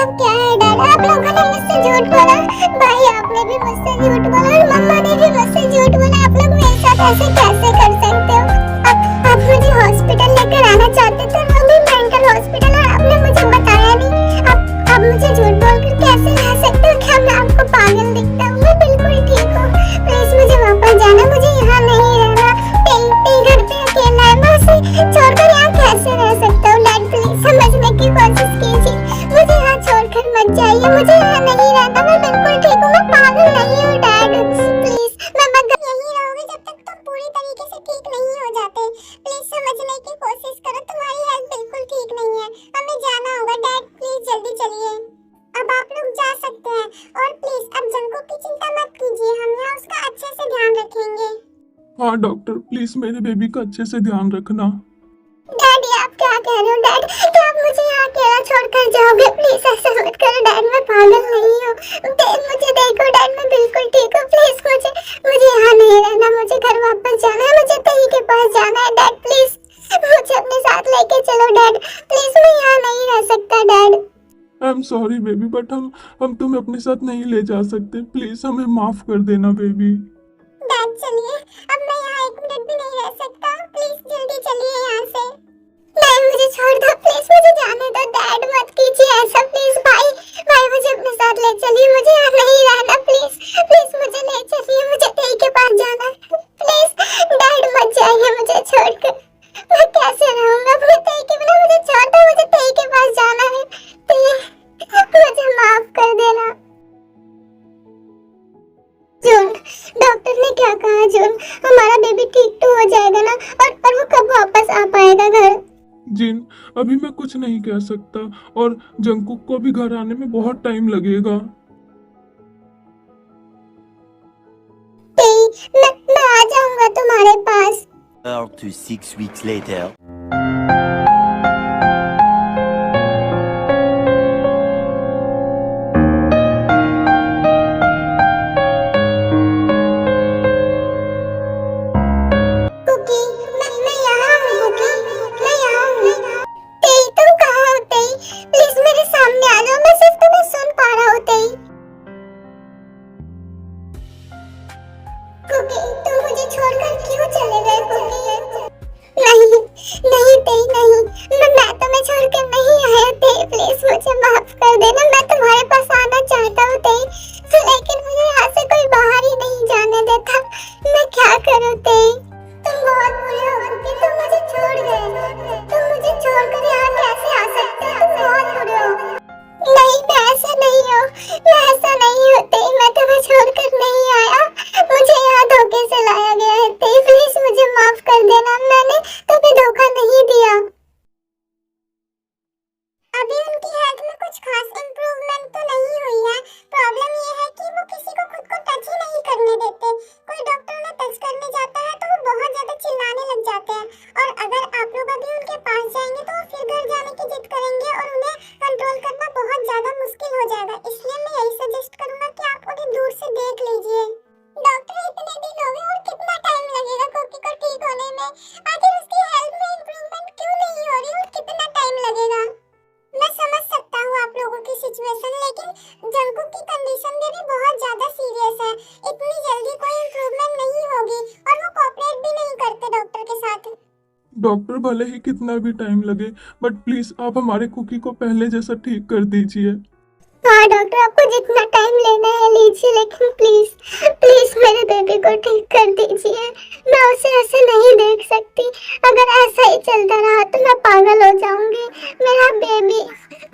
सब क्या है डैड? आप लोगों ने मुझसे झूठ बोला, भाई आपने भी मुझसे झूठ बोला और मम्मा ने भी मुझसे झूठ बोला। आप लोग मेरे साथ ऐसे कैसे कर सकते हो? आप मुझे हॉस्पिटल लेकर आना चाहते थे, वो भी मेंटल हॉस्पिटल, और आपने मुझे बताया नहीं। आप मुझे झूठ बोलकर कैसे रह सकते हो? क्या मैं आपको पागल दिखता हूँ? मैं बिल्कुल ठीक हूँ। प्लीज मुझे वापस जाना, मुझे यहाँ नहीं रहना। पे घर पे अकेला है, मैं उसे छोड़कर यहाँ कैसे रह सकता हूँ? डैड प्लीज समझने की कोशिश कीजिए, मुझे यहाँ छोड़कर मत जाइए, मुझे यहाँ नहीं रहना। मैं बिल्कुल ठीक हूँ, मैं पागल नहीं हूँ डैड। प्लीज मैं यहीं रहूंगी जब तक तुम पूरी तरीके से ठीक नहीं हो जाते। प्लीज समझने की कोशिश करो, तुम्हारी हेल्थ बिल्कुल ठीक नहीं है, हमें जाना होगा। डैड प्लीज जल्दी चलिए, अब आप लोग जा सकते हैं। और प्लीज अब जंकुक की चिंता मत कीजिए, हम यहाँ उसका अच्छे से ध्यान रखेंगे। हाँ डॉक्टर, प्लीज मेरे बेबी का अच्छे से ध्यान रखना। डैडी आप क्या कह रहे हो? डैड क्या आप मुझे यहाँ अकेला छोड़कर जाओगे? प्लीज ऐसा मत करो डैड, मैं पागल नहीं हूँ। मुझे देखो डैड, मैं बिल्कुल ठीक हूँ। प्लीज मुझे यहाँ नहीं रहना, मुझे घर वापस जाना है, मुझे तही के पास जाना है। डैड प्लीज मुझे अपने साथ लेके चलो डैड, प्लीज मैं यहाँ नहीं रह सकता dad. I am sorry baby, but हम तुम्हें अपने साथ नहीं ले जा सकते। प्लीज हमें माफ कर देना बेबी। डैड चलिए, अब मैं यहाँ 1 मिनट भी नहीं रह सकता, प्लीज जल्दी चलिए यहाँ से। नहीं मुझे छोड़ दो, प्लीज मुझे जाने दो डैड, मत कीजिए ऐसा प्लीज। भाई मुझे अपने साथ ले चलिए, मुझे यहाँ नहीं रहना। प्लीज मुझे ले चलिए, मुझे तेई के पास जाना है। प्लीज डैड मत जाइए मुझे छोड़कर, मैं कैसे रहूंगा अपने तेई के बिना? मुझे छोड़ दो, मुझे तेई के पास जाना है। मुझे माफ कर देना। जून, डॉक्टर ने क्या कहा जून? हमारा बेबी ठीक तो हो जाएगा ना? और वो कब वापस आ पाएगा घर? जिन, अभी मैं कुछ नहीं कह सकता, और जंकुक को भी घर आने में बहुत टाइम लगेगा। मैं आ जाऊंगा तुम्हारे पास। 4 to 6 weeks later. कुकी, मैं यहाँ हूँ कुकी, मैं यहाँ हूँ। तेई तुम कहाँ हो तेई? प्लीज मेरे सामने आ जाओ, मैं सिर्फ तुम्हें सुन पा रहा हूँ तेई। कुकी तुम मुझे छोड़कर क्यों चले गए कुकी? नहीं तेई नहीं, मैं तुम्हें छोड़कर नहीं आया तेई, प्लीज मुझे माफ कर देना। मैं तुम्हारे पास आना चाहता हूँ तेई, लेकिन मुझे यहाँ से कोई बाहर ही नहीं जाने देता। मैं क्या करूँ तेई? तुम बहुत बुरे हो कुकी, तुम मुझे छोड़ गए, तुम मुझे छोड़कर यहाँ कैसे आ सकते हो? तुम बहुत बुरे हो। नहीं मैं ऐसा नहीं हूँ, मैं ऐसा नहीं हूँ तेई, मैं तुम्हें छोड़कर नहीं आया, मुझे यहाँ धोखे से लाया गया है तेई, प्लीज मुझे माफ कर देना, मैंने तुम्हें धोखा नहीं दिया। अभी उनकी हेल्थ में कुछ खास इम्प्रूवमेंट तो नहीं हुई है। प्रॉब्लम ये है कि वो किसी को खुद को टच ही नहीं करने देते। कोई डॉक्टर उन्हें टच करने जाता है तो वो बहुत ज्यादा चिल्लाने लग जाते हैं, और अगर आप लोग अभी उनके पास जाएंगे तो वो फिर घर जाने की जिद करेंगे और उन्हें कंट्रोल करना बहुत ज्यादा मुश्किल हो जाएगा। इसलिए मैं यही सजेस्ट करूंगा कि आप उन्हें दूर से देख लीजिए। डॉक्टर इतने दिन हो गए और कितना टाइम लगेगा कुकी को ठीक होने में? आखिर उसकी हेल्थ में इम्प्रूवमेंट क्यों नहीं हो रही और कितना टाइम लगेगा? मैं समझ सकता हूँ आप लोगों की सिचुएशन, लेकिन जंकुक की कंडीशन भी बहुत ज्यादा सीरियस है। इतनी जल्दी कोई इम्प्रूवमेंट नहीं होगी, और वो कोऑपरेट भी नहीं करते डॉक्टर के साथ। डॉक्टर भले ही कितना भी टाइम लगे, बट प्लीज आप हमारे कुकी को पहले जैसा ठीक कर दीजिए। हाँ डॉक्टर, आपको जितना टाइम लेना है लीजिए, लेकिन प्लीज मेरे बेबी को ठीक कर दीजिए। मैं उसे ऐसे नहीं देख सकती, अगर ऐसा ही चलता रहा तो मैं पागल हो जाऊंगी।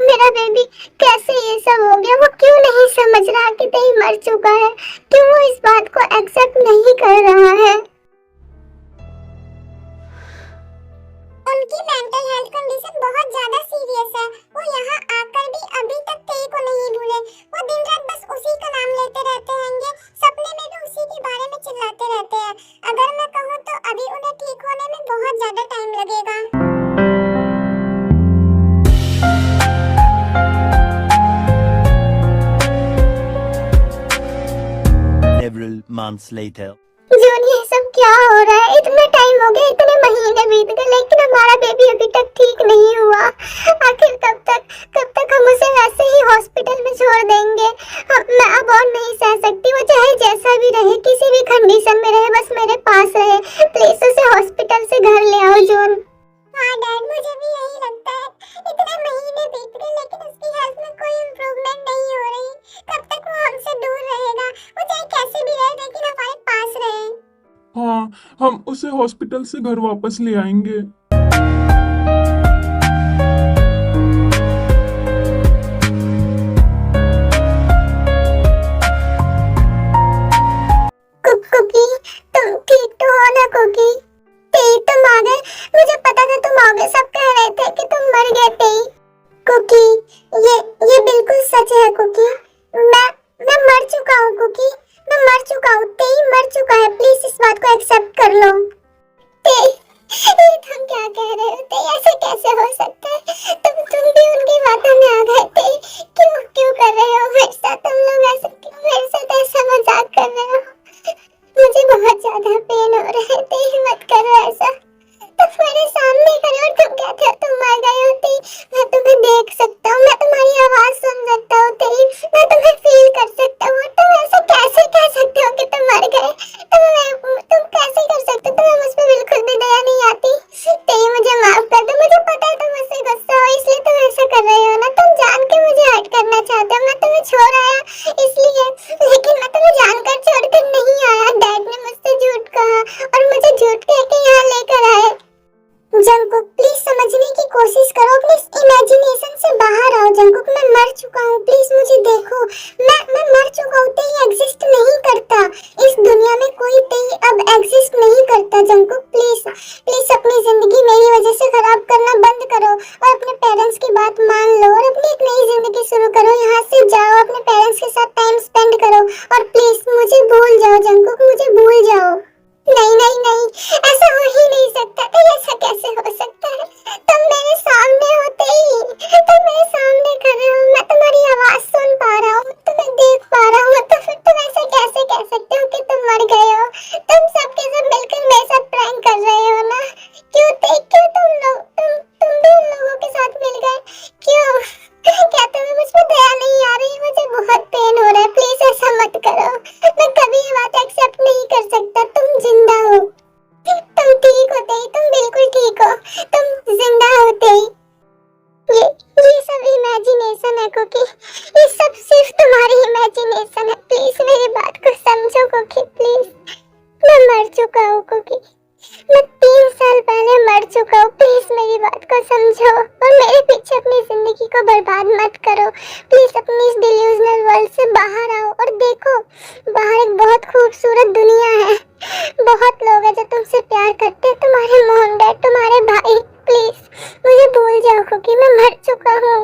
मेरा बेबी कैसे ये सब हो गया? वो क्यों नहीं समझ रहा कि तेई मर चुका है? क्यों वो इस बात को एक्सेप्ट नहीं कर रहा है? उनकी मेंटल हेल्थ कंडीशन बहुत ज्यादा सीरियस है। वो यहाँ आकर भी अभी तक तेई को नहीं भूले। वो दिन रात बस उसी का नाम लेते रहते होंगे, सपने में भी उसी के बारे में चिल्लाते रहते हैं। अगर मैं कहूँ तो अभी उन्हें ठीक होने में बहुत ज्यादा टाइम लगेगा। Several months later. जून भगवान, ये सब क्या हो रहा है? इतना टाइम हो गया, इतने महीने बीत गए, लेकिन हमारा बेबी अभी तक ठीक नहीं हुआ। आखिर कब तक हम उसे वैसे ही हॉस्पिटल में छोड़ देंगे? मैं अब और नहीं सह सकती। वो चाहे जैसा भी रहे, किसी भी कंडीशन में रहे, बस मेरे पास रहे। प्लीज उसे हॉस्पिटल से घर ले आओ जून। हाँ डैड, मुझे भी यही लगता है। इतने महीने बीत गए लेकिन उसकी हेल्थ में कोई इम्प्रूवमेंट नहीं हो रही। कब तक वो हमसे दूर रहेगा? वो चाहे कैसे भी रहे लेकिन हमारे पास रहे। हाँ, हम उसे हॉस्पिटल से घर वापस ले आएंगे। कुकी, तुम ठीक तो हो ना कुकी? तुम आ गए। मुझे पता था तुम आओगे। सब कह रहे थे कि तुम मर गए थे। कुकी, ये बिल्कुल सच है कुकी। मैं मर चुका हूँ कुकी। मैं मर चुका हूँ। तेई मर चुका है। प्लीज इस बात को एक्सेप्ट कर लो। ये तुम क्या कह रहे हो? तेई ऐसे कैसे हो सकता है? तुम भी उनकी बातों में आ गए थे। क्यों कर रहे हो मेरे साथ? तुम लोग ऐसे मेरे साथ ऐसा मजाक कर रहे हो? मुझे बहुत ज्यादा पेन हो रहा है। तेई मत करो ऐसा। तुम मेरे सामने खड़े हो, तुम कहते हो तुम मर गए हो। तेई, मैं तुम्हें देख सकता हूँ, मैं तुम्हारी आवाज सुन सकता हूँ। तेई, मैं तुम्हें फील कर सकता हूँ। तुम ऐसा कैसे कह सकते हो कि तुम मर गए? तुम कैसे कर सकते हो? तुम्हें मुझ पर बिल्कुल भी दया नहीं आती। तेई, मुझे माफ कर दो। मुझे पता है तुम मुझसे गुस्सा हो, इसलिए तुम ऐसा कर रहे हो ना। तुम जान के मुझे हर्ट करना चाहते हो। मैं तुम्हें छोड़ आया इसलिए, लेकिन मैं तुम्हें जानकर छोड़कर नहीं आया। डैड ने मुझसे झूठ कहा और मुझे झूठ कह के यहाँ लेकर आए। जंकुक, प्लीज समझने की कोशिश करो। प्लीज इमेजिनेशन से बाहर आओ। जंकुक, मैं मर चुका हूँ। प्लीज मुझे देखो। मैं मर चुका हूँ। तेई एग्जिस्ट नहीं करता इस दुनिया में। कोई तेई अब एग्जिस्ट नहीं करता। जंकुक, प्लीज अपनी जिंदगी मेरी वजह से खराब करना बंद करो और अपने पेरेंट्स की बात मान लो और अपनी एक नई जिंदगी शुरू करो। यहाँ से जाओ, अपने पेरेंट्स के साथ टाइम स्पेंड करो और प्लीज मुझे भूल जाओ। जंकुक, मुझे भूल जाओ। नहीं, ऐसा हो ही नहीं सकता। तो ऐसा कैसे हो सकता है? तुम मेरे सामने होते ही, तुम मेरे सामने खड़े हो, मैं तुम्हारी आवाज सुन पा रहा हूँ, तुम्हें देख पा रहा हूँ, तो फिर तुम ऐसा कैसे कह सकते हो कि तुम मर गए हो? तुम सबके सब मिलकर मेरे साथ प्रैंक कर रहे हो ना? क्यों तुम भी उन लोगों के साथ मिल गए? क्यों? क्या तुम्हें मुझ पर दया नहीं आ रही? मुझे बहुत पेन हो रहा है। प्लीज ऐसा मत करो। मैं कभी ये बात एक्सेप्ट नहीं कर सकता। तुम जिंदा हो। तुम ठीक होते ही, तुम बिल्कुल ठीक हो। तुम जिंदा होते ही। ये सब इमेजिनेशन है कुकी। ये सब सिर्फ तुम्हारी इमेजिनेशन है। प्लीज मेरी बात को समझो कुकी, प्लीज। मैं मर चुका हूँ कुकी। मैं 3 साल पहले मर चुका हूँ। प्लीज मेरी बात को समझो और मेरे पीछे अपनी जिंदगी को बर्बाद मत करो। प्लीज अपनी इस डिल्यूजनल वर्ल्ड से बाहर आओ और देखो, बाहर एक बहुत खूबसूरत दुनिया है। बहुत लोग हैं जो तुमसे प्यार करते हैं, तुम्हारे मॉम डैड, तुम्हारे भाई। प्लीज मुझे भूल जाओ क्योंकि मैं मर चुका हूँ।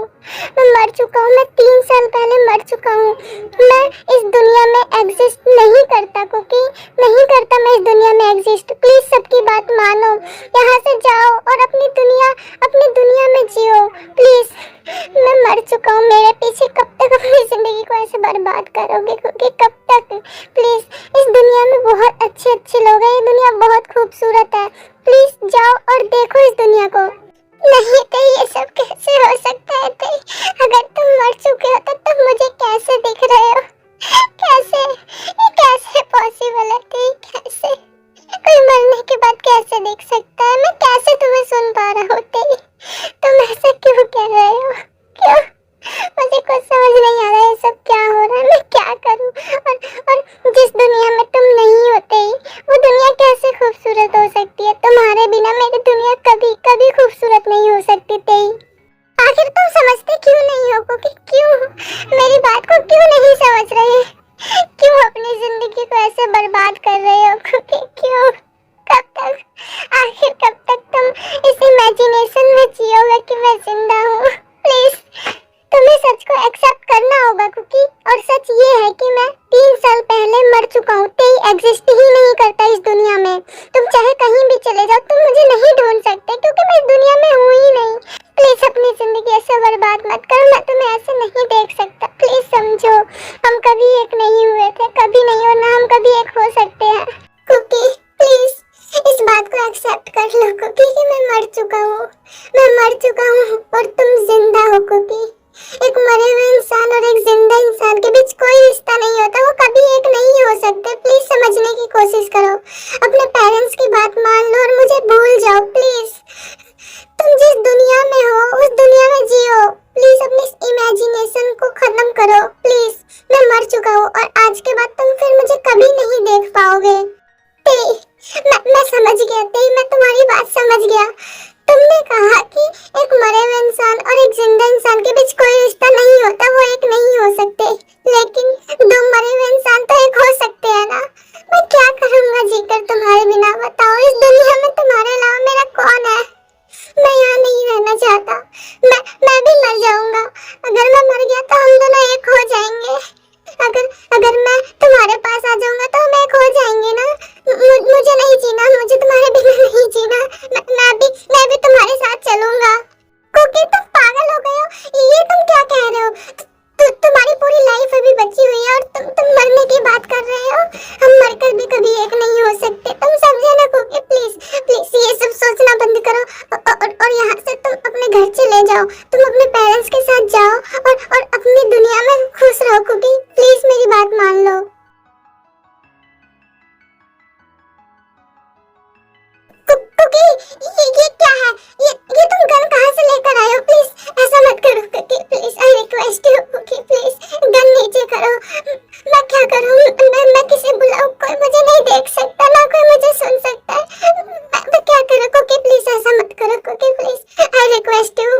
मैं 3 साल पहले मर चुका हूँ। मैं इस दुनिया में एग्जिस्ट नहीं करता क्योंकि नहीं करता मैं इस दुनिया में एग्जिस्ट। प्लीज सबकी बात मानो, यहाँ से जाओ और अपनी दुनिया में जियो। प्लीज, मैं मर चुका हूँ। मेरे पीछे कब तक अपनी जिंदगी को ऐसे बर्बाद करोगे? क्योंकि कब तक? प्लीज, इस दुनिया में बहुत अच्छे लोग हैं। ये दुनिया बहुत खूबसूरत है। प्लीज जाओ और देखो इस दुनिया को। नहीं तो ये सब कैसे हो सकता है? तो अगर तुम मर चुके हो तो तुम मुझे कैसे दिख रहे हो? कैसे? ये कैसे पॉसिबल है? तो कैसे कोई मरने के बाद कैसे दिख सकता है? मैं कैसे तुम्हें सुन पा रहा हूँ? तुम ऐसा क्यों कह रहे हो? क्यों? मुझे कुछ समझ नहीं आ रहा है। ये सब क्या हो रहा है? मैं क्या करूं? और जिस दुनिया में तुम नहीं होते ही, वो दुनिया कैसे खूबसूरत हो सकती है? तुम्हारे बिना मेरी दुनिया कभी खूबसूरत नहीं हो सकती थी। आखिर तुम समझते क्यों नहीं हो? क्यों मेरी बात को क्यों नहीं समझ रहे? क्यों अपनी जिंदगी को ऐसे बर्बाद कर रहे हो? क्यों? कब तक? आखिर कब तक तुम इस इमेजिनेशन में जियोगे कि मैं जिंदा हूँ? प्लीज तुम्हें सच को एक्सेप्ट करना होगा क्योंकि, और सच ये है कि मैं 3 साल पहले मर चुका हूँ। तेई एग्जिस्ट ही नहीं करता इस दुनिया में। तुम चाहे कहीं भी चले जाओ, तुम मुझे नहीं ढूंढ सकते क्योंकि मैं इस दुनिया में हूँ ही नहीं। प्लीज अपनी जिंदगी ऐसे बर्बाद मत करो। मैं तुम्हें ऐसे नहीं देख सकता। प्लीज समझो, हम कभी एक नहीं हुए थे, कभी नहीं, और ना हम कभी एक हो सकते हैं। क्योंकि मैं मर चुका हूँ और तुम जिंदा हो कुकी। एक मरे हुए इंसान और एक जिंदा इंसान के बीच कोई रिश्ता नहीं होता, वो कभी एक नहीं हो सकते। प्लीज समझने की कोशिश करो, अपने पेरेंट्स की बात मान लो और मुझे भूल जाओ प्लीज। तुम जिस दुनिया में हो उस दुनिया में जियो, प्लीज अपनी इमेजिनेशन को खत्म करो प्लीज। मैं मर चुका हूँ और आज के बाद तुम फिर मुझे कभी नहीं देख पाओगे। मैं समझ गया तेई, मैं तुम्हारी बात समझ गया। तुमने कहा कि एक मरे हुए इंसान और एक जिंदा इंसान के बीच कोई रिश्ता नहीं होता, वो एक नहीं हो सकते, लेकिन दो मरे हुए इंसान तो एक हो सकते हैं ना। मैं क्या करूंगा जीकर तुम्हारे बिना, बताओ। इस दुनिया में तुम्हारे अलावा मेरा कौन है? मैं यहाँ नहीं रहना चाहता, मैं भी मर जाऊंगा। अगर मैं मर गया तो हम दोनों एक हो जाएंगे। अगर मैं तुम्हारे पास आ जाऊंगा तो हम एक हो जाएंगे ना। मुझे नहीं जीना, मुझे तुम्हारे बिना नहीं जीना। मैं भी तुम्हारे साथ चलूंगा। कुकी तुम पागल हो गए हो, ये तुम क्या कह रहे हो? तुम्हारी पूरी लाइफ अभी बची हुई है और तुम मरने की बात कर रहे हो। हम मरकर भी कभी एक नहीं हो सकते, तुम समझे ना कुकी? प्लीज ये सब सोचना बंद करो और यहाँ से तुम अपने घर चले जाओ। तुम अपने पेरेंट्स के साथ जाओ और अपनी दुनिया में खुश रहो कुकी। प्लीज मेरी बात मान लो। कुकी ये क्या है? ये तुम गन कहाँ से लेकर आए हो? प्लीज ऐसा मत करो Cookie, please I request you Cookie, please gun नीचे करो। मैं क्या करूँ? मैं किसे बुलाऊं? कोई मुझे नहीं देख सकता, ना कोई मुझे सुन सकता है। मैं क्या करूँ कुकी? प्लीज ऐसा मत करो Cookie, please I request you.